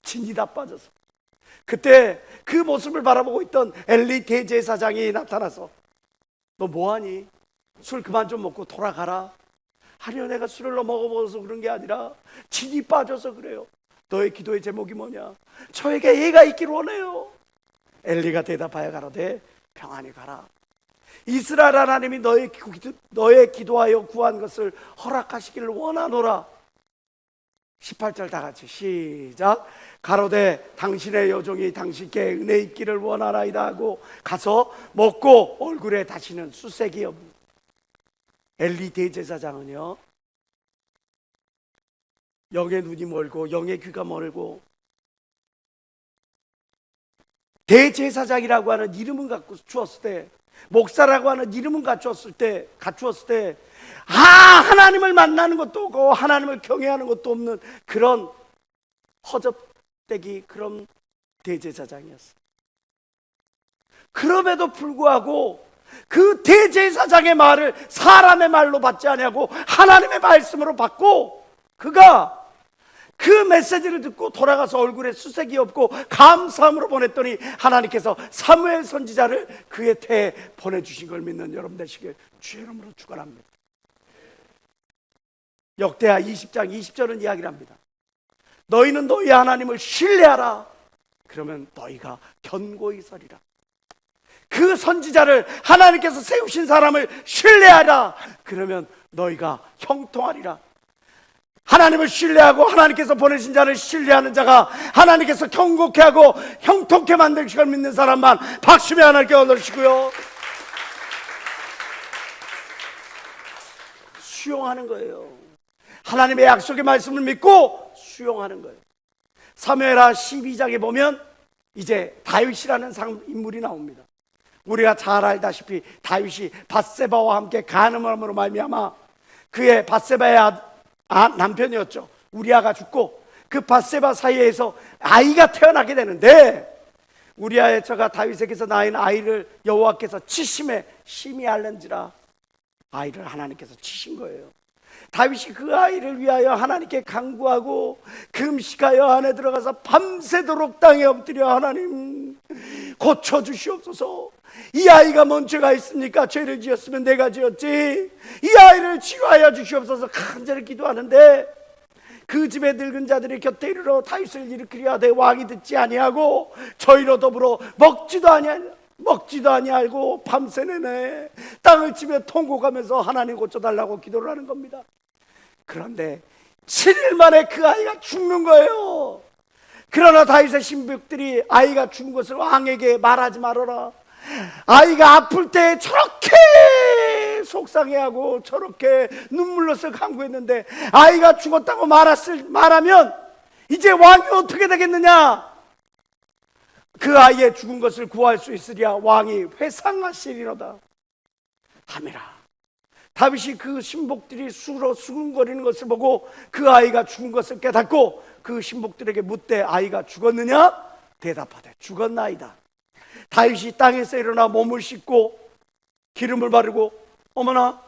진이 다 빠져서. 그때 그 모습을 바라보고 있던 엘리 대제사장이 나타나서 너 뭐하니? 술 그만 좀 먹고 돌아가라. 아니요, 내가 술을 먹어먹어서 그런 게 아니라 진이 빠져서 그래요. 너의 기도의 제목이 뭐냐? 저에게 애가 있기를 원해요. 엘리가 대답하여 가로되 평안히 가라. 이스라엘 하나님이 너의 기도하여 구한 것을 허락하시기를 원하노라. 18절 다 같이 시작. 가로되 당신의 여종이 당신께 은혜 있기를 원하나이다 하고 가서 먹고 얼굴에 다시는 수색이 없는 엘리 대제사장은요, 영의 눈이 멀고 영의 귀가 멀고 대제사장이라고 하는 이름은 갖고 주었을 때, 목사라고 하는 이름은 갖추었을 때 하나님을 만나는 것도 없고 하나님을 경외하는 것도 없는 그런 허접대기, 그런 대제사장이었어요. 그럼에도 불구하고 그 대제사장의 말을 사람의 말로 받지 아니하고 하나님의 말씀으로 받고, 그가 그 메시지를 듣고 돌아가서 얼굴에 수색이 없고 감사함으로 보냈더니 하나님께서 사무엘 선지자를 그의 태에 보내주신 걸 믿는 여러분 되시길 주의 이름으로 축원합니다. 역대하 20장 20절은 이야기를 합니다. 너희는 너희 하나님을 신뢰하라. 그러면 너희가 견고히 서리라. 그 선지자를, 하나님께서 세우신 사람을 신뢰하라. 그러면 너희가 형통하리라. 하나님을 신뢰하고 하나님께서 보내신 자를 신뢰하는 자가 하나님께서 경고케 하고 형통케 만드실 걸 믿는 사람만 박수며 하나님께 얻으시고요, 수용하는 거예요. 하나님의 약속의 말씀을 믿고 수용하는 거예요. 사무엘하 12장에 보면 이제 다윗이라는 인물이 나옵니다. 우리가 잘 알다시피 다윗이 밧세바와 함께 간음함으로 말미암아 그의 밧세바의 남편이었죠. 우리아가 죽고 그 밧세바 사이에서 아이가 태어나게 되는데, 우리아의 처가 다윗에게서 낳은 아이를 여호와께서 치심에 심히 알는지라 아이를 하나님께서 치신 거예요. 다윗이 그 아이를 위하여 하나님께 간구하고 금식하여 안에 들어가서 밤새도록 땅에 엎드려 하나님 고쳐주시옵소서. 이 아이가 뭔 죄가 있습니까? 죄를 지었으면 내가 지었지. 이 아이를 치유하여 주시옵소서 간절히 기도하는데, 그 집에 늙은 자들이 곁에 이르러 다윗을 일으키려 하되 왕이 듣지 아니하고 저희로 더불어 먹지도 아니하고 밤새 내내 땅을 치며 통곡하면서 하나님 고쳐달라고 기도를 하는 겁니다. 그런데 7일 만에 그 아이가 죽는 거예요. 그러나 다윗의 신복들이 아이가 죽은 것을 왕에게 말하지 말아라, 아이가 아플 때 저렇게 속상해하고 저렇게 눈물로서 간구했는데 아이가 죽었다고 말하면 이제 왕이 어떻게 되겠느냐? 그 아이의 죽은 것을 구할 수 있으랴 왕이 회상하시리로다 하미라. 다윗이 그 신복들이 수로 수군거리는 것을 보고 그 아이가 죽은 것을 깨닫고 그 신복들에게 묻되 아이가 죽었느냐? 대답하되 죽었나이다. 다윗이 땅에서 일어나 몸을 씻고 기름을 바르고, 어머나,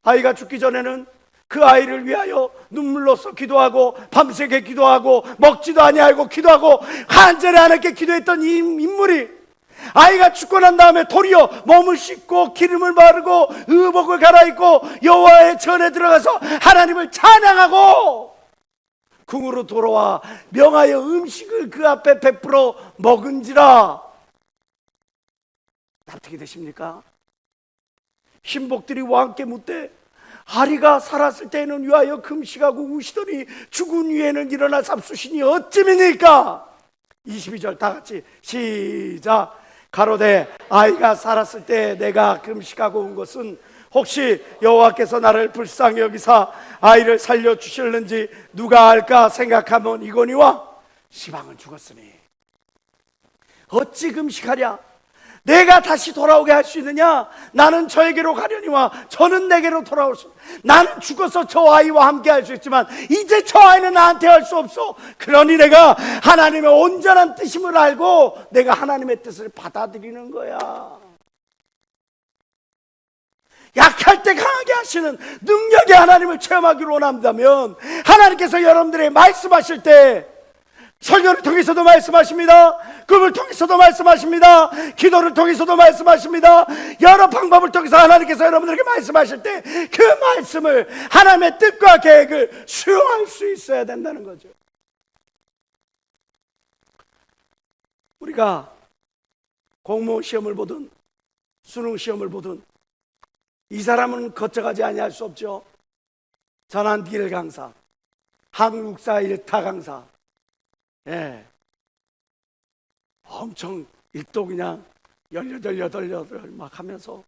아이가 죽기 전에는 그 아이를 위하여 눈물로써 기도하고 밤새게 기도하고 먹지도 아니하고 기도하고 간절히 하나님께 기도했던 이 인물이 아이가 죽고 난 다음에 도리어 몸을 씻고 기름을 바르고 의복을 갈아입고 여호와의 전에 들어가서 하나님을 찬양하고 궁으로 돌아와 명하여 음식을 그 앞에 베풀어 먹은지라. 납득이 되십니까? 신복들이 왕께 묻되 아리가 살았을 때에는 위하여 금식하고 우시더니 죽은 위에는 일어나 잡수시니 어찌미니까? 22절 다 같이 시작. 가로되 아이가 살았을 때 내가 금식하고 온 것은 혹시 여호와께서 나를 불쌍히 여기사 아이를 살려주실는지 누가 알까 생각하면 이거니와 시방은 죽었으니 어찌 금식하랴? 내가 다시 돌아오게 할 수 있느냐? 나는 저에게로 가려니와 저는 내게로 돌아올 수. 나는 죽어서 저 아이와 함께 할 수 있지만 이제 저 아이는 나한테 할 수 없어. 그러니 내가 하나님의 온전한 뜻임을 알고 내가 하나님의 뜻을 받아들이는 거야. 약할 때 강하게 하시는 능력의 하나님을 체험하기를 원한다면 하나님께서 여러분들에게 말씀하실 때 설교를 통해서도 말씀하십니다. 꿈을 통해서도 말씀하십니다. 기도를 통해서도 말씀하십니다. 여러 방법을 통해서 하나님께서 여러분들에게 말씀하실 때 그 말씀을 하나님의 뜻과 계획을 수용할 수 있어야 된다는 거죠. 우리가 공무원 시험을 보든 수능 시험을 보든 이 사람은 거쳐가지 아니할 수 없죠. 전환길 강사, 한국사 1타 강사, 엄청 읽도 그냥 18 막 하면서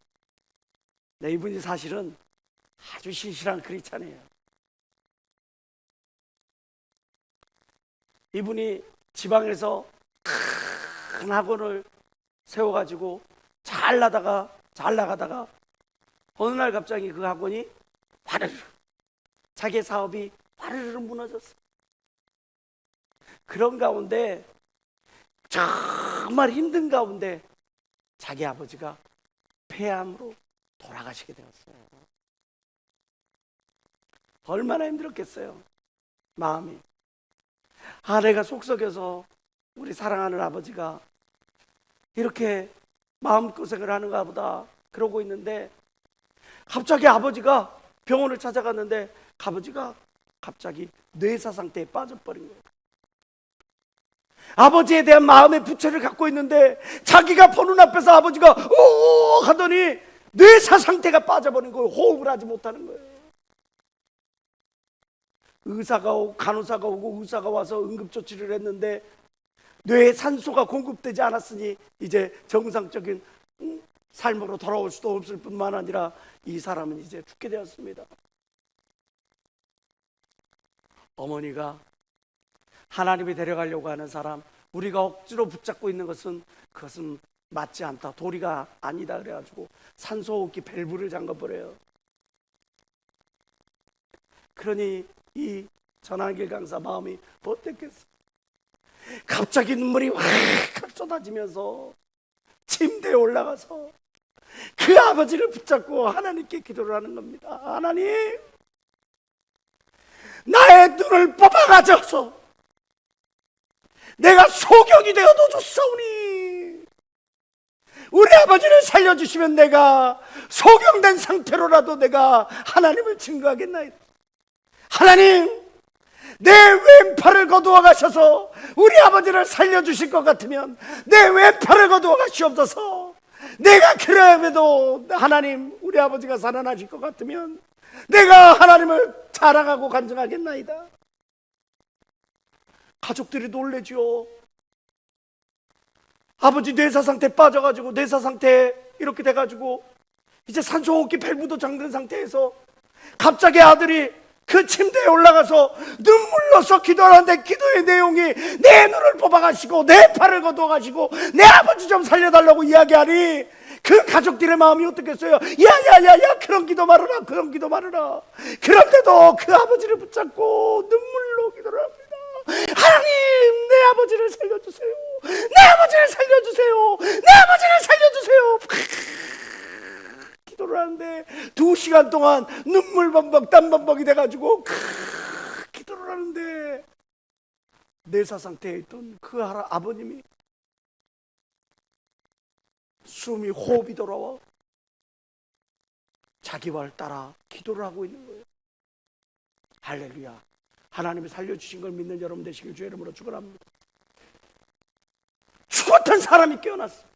이분이 사실은 아주 신실한 크리스찬이에요. 이분이 지방에서 큰 학원을 세워가지고 잘 나가다가 어느 날 갑자기 그 학원이 화르르, 자기 사업이 화르르 무너졌어. 그런 가운데 정말 힘든 가운데 자기 아버지가 폐암으로 돌아가시게 되었어요. 얼마나 힘들었겠어요, 마음이. 내가 속썩여서 우리 사랑하는 아버지가 이렇게 마음고생을 하는가 보다 그러고 있는데 갑자기 아버지가 병원을 찾아갔는데 아버지가 갑자기 뇌사 상태에 빠져버린 거예요. 아버지에 대한 마음의 부채를 갖고 있는데 자기가 보는 앞에서 아버지가 오 하더니 뇌사 상태가 빠져버린 거예요. 호흡을 하지 못하는 거예요. 의사가 오고 간호사가 오고 의사가 와서 응급조치를 했는데 뇌에 산소가 공급되지 않았으니 이제 정상적인 삶으로 돌아올 수도 없을 뿐만 아니라 이 사람은 이제 죽게 되었습니다. 어머니가 하나님이 데려가려고 하는 사람, 우리가 억지로 붙잡고 있는 것은 그것은 맞지 않다, 도리가 아니다 그래가지고 산소호흡기 밸브를 잠궈버려요. 그러니 이 전한길 강사 마음이 어땠겠어? 갑자기 눈물이 확 쏟아지면서 침대에 올라가서 그 아버지를 붙잡고 하나님께 기도를 하는 겁니다. 하나님, 나의 눈을 뽑아가져서 내가 소경이 되어도 좋사오니 우리 아버지를 살려주시면 내가 소경된 상태로라도 내가 하나님을 증거하겠나이다. 하나님, 내 왼팔을 거두어 가셔서 우리 아버지를 살려주실 것 같으면 내 왼팔을 거두어 가시옵소서. 내가 그래도 하나님 우리 아버지가 살아나실 것 같으면 내가 하나님을 자랑하고 간증하겠나이다. 가족들이 놀래죠. 아버지 뇌사 상태 빠져가지고 뇌사 상태 이렇게 돼가지고 이제 산소호흡기 밸브도 잠든 상태에서 갑자기 아들이 그 침대에 올라가서 눈물로서 기도하는데 기도의 내용이 내 눈을 뽑아가시고 내 팔을 거두어가시고 내 아버지 좀 살려달라고 이야기하니 그 가족들의 마음이 어떻겠어요? 야야야야, 그런 기도 말아라, 그런 기도 말아라. 그런데도 그 아버지를 붙잡고 눈물로 기도를 합니다. 하나님, 내 아버지를 살려주세요. 내 아버지를 살려주세요. 내 아버지를 살려주세요. 기도를 하는데 2시간 동안 눈물 범벅 땀 범벅이 돼가지고 기도를 하는데 내사 상태에 있던 그 아버님이 숨이 호흡이 돌아와 자기 말 따라 기도를 하고 있는 거예요. 할렐루야. 하나님이 살려주신 걸 믿는 여러분 되시길 주의 이름으로 축원합니다. 죽었던 사람이 깨어났어.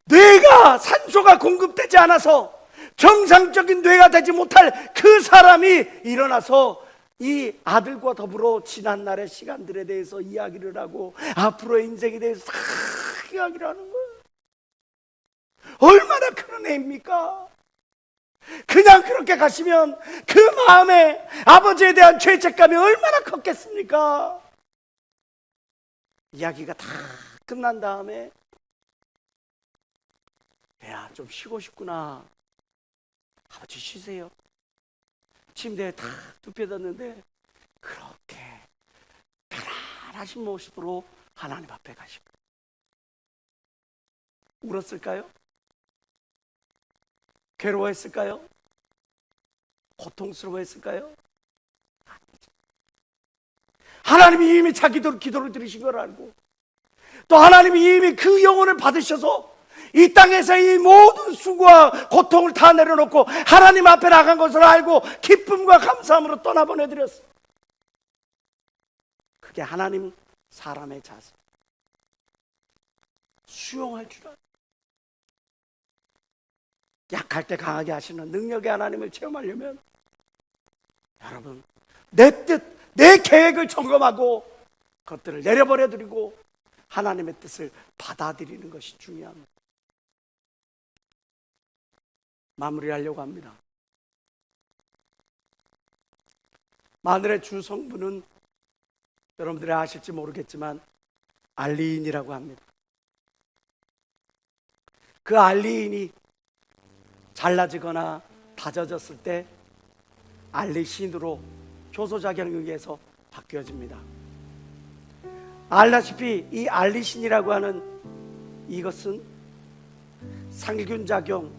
뇌가 산소가 공급되지 않아서 정상적인 뇌가 되지 못할 그 사람이 일어나서 이 아들과 더불어 지난날의 시간들에 대해서 이야기를 하고 앞으로의 인생에 대해서 다 이야기를 하는 거예요. 얼마나 큰 은혜입니까? 그냥 그렇게 가시면 그 마음에 아버지에 대한 죄책감이 얼마나 컸겠습니까? 이야기가 다 끝난 다음에 야, 좀 쉬고 싶구나. 아버지 쉬세요. 침대에 탁 눕혀뒀는데 그렇게 편안하신 모습으로 하나님 앞에 가시고 울었을까요? 괴로워했을까요? 고통스러워했을까요? 하나님이 이미 자기도 기도를 들으신 걸 알고 또 하나님이 이미 그 영혼을 받으셔서 이 땅에서 이 모든 수고와 고통을 다 내려놓고 하나님 앞에 나간 것을 알고 기쁨과 감사함으로 떠나보내드렸어. 그게 하나님 사람의 자세. 수용할 줄 알아. 약할 때 강하게 하시는 능력의 하나님을 체험하려면 여러분 내 뜻, 내 계획을 점검하고 그것들을 내려버려드리고 하나님의 뜻을 받아들이는 것이 중요합니다. 마무리하려고 합니다. 마늘의 주 성분은 여러분들이 아실지 모르겠지만 알리인이라고 합니다. 그 알리인이 잘라지거나 다져졌을 때 알리신으로 효소작용에 의해서 바뀌어집니다. 알다시피 이 알리신이라고 하는 이것은 상균 작용,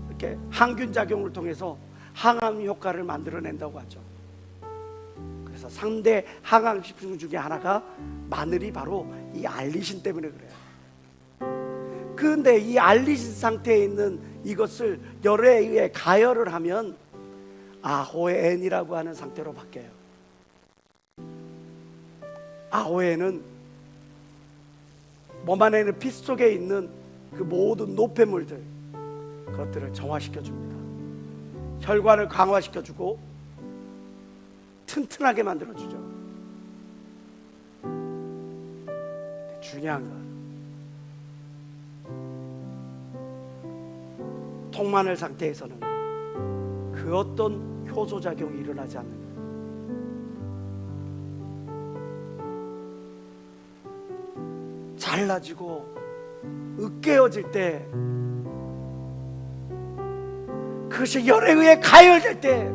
이렇게 항균 작용을 통해서 항암 효과를 만들어낸다고 하죠. 그래서 3대 항암 식품 중에 하나가 마늘이 바로 이 알리신 때문에 그래요. 그런데 이 알리신 상태에 있는 이것을 열에 의해 가열을 하면 아호에인이라고 하는 상태로 바뀌어요. 아호에는 몸 안에 있는 피 속에 있는 그 모든 노폐물들 그것들을 정화시켜 줍니다. 혈관을 강화시켜 주고 튼튼하게 만들어 주죠. 중요한 건 통마늘 상태에서는 그 어떤 효소작용이 일어나지 않는 거예요. 갈라지고 으깨어질 때, 그것이 열에 의해 가열될 때,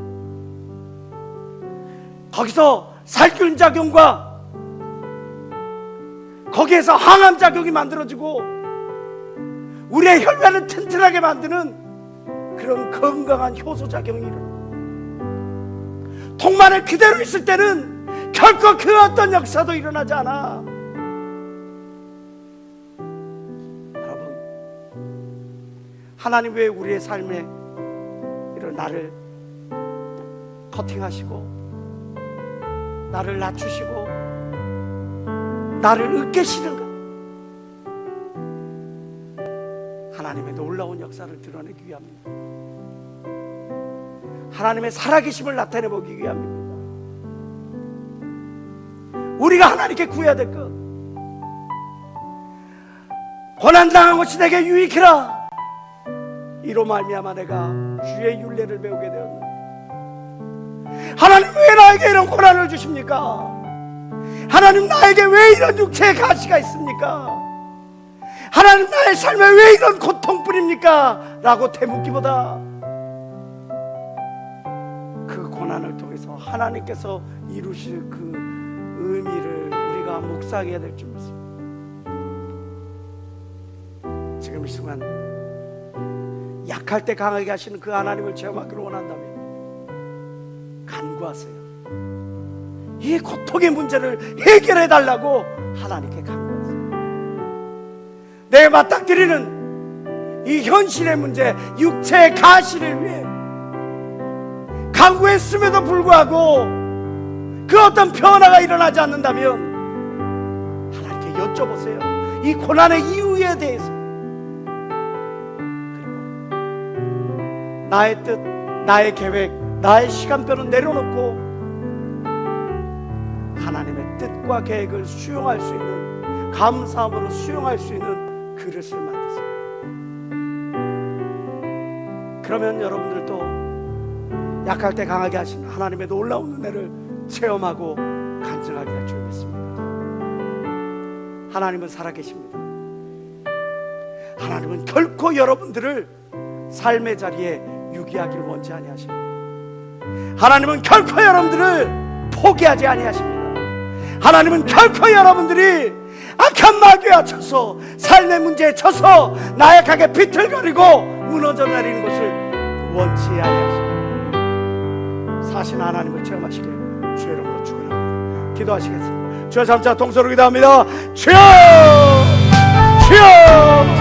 거기서 살균작용과 거기에서 항암작용이 만들어지고 우리의 혈관을 튼튼하게 만드는 그런 건강한 효소작용이 일어나. 통만에 그대로 있을 때는 결코 그 어떤 역사도 일어나지 않아. 여러분, 하나님 왜 우리의 삶에 이런 나를 커팅하시고 나를 낮추시고 나를 으깨시는가? 하나님의 놀라운 역사를 드러내기 위함입니다. 하나님의 살아계심을 나타내보기 위함입니다. 우리가 하나님께 구해야 될 것, 고난당한 것이 내게 유익이라, 이로 말미암아 내가 주의 율례를 배우게 되었노라. 하나님 왜 나에게 이런 고난을 주십니까? 하나님 나에게 왜 이런 육체의 가시가 있습니까? 하나님 나의 삶에 왜 이런 고통뿐입니까? 라고 되묻기보다 그 고난을 통해서 하나님께서 이루실 그 의미를 우리가 묵상해야 될 줄 믿습니다. 지금 이 순간 약할 때 강하게 하시는 그 하나님을 체험하기를 원한다면 간구하세요. 이 고통의 문제를 해결해 달라고 하나님께 간구하세요. 내가 맞닥뜨리는 이 현실의 문제, 육체의 가시를 위해 간구했음에도 불구하고 그 어떤 변화가 일어나지 않는다면 하나님께 여쭤보세요. 이 고난의 이유에 대해서. 그리고 나의 뜻, 나의 계획, 나의 시간표는 내려놓고 하나님의 뜻과 계획을 수용할 수 있는, 감사함으로 수용할 수 있는 그릇을 만드세요. 그러면 여러분들도 약할 때 강하게 하시는 하나님의 놀라운 은혜를 체험하고 간증하게 될 줄 믿습니다. 하나님은 살아계십니다. 하나님은 결코 여러분들을 삶의 자리에 유기하기를 원치 아니하십니다. 하나님은 결코 여러분들을 포기하지 아니하십니다. 하나님은 결코 여러분들이 악한 마귀에 쳐서 삶의 문제에 쳐서 나약하게 비틀거리고 무너져 내리는 것을 원치 아니하십니다. 사신 하나님을 체험하시길 주의 이름으로 축원합니다. 기도하시겠습니다. 주여, 삼자 동서로 기도합니다. 주여, 주여.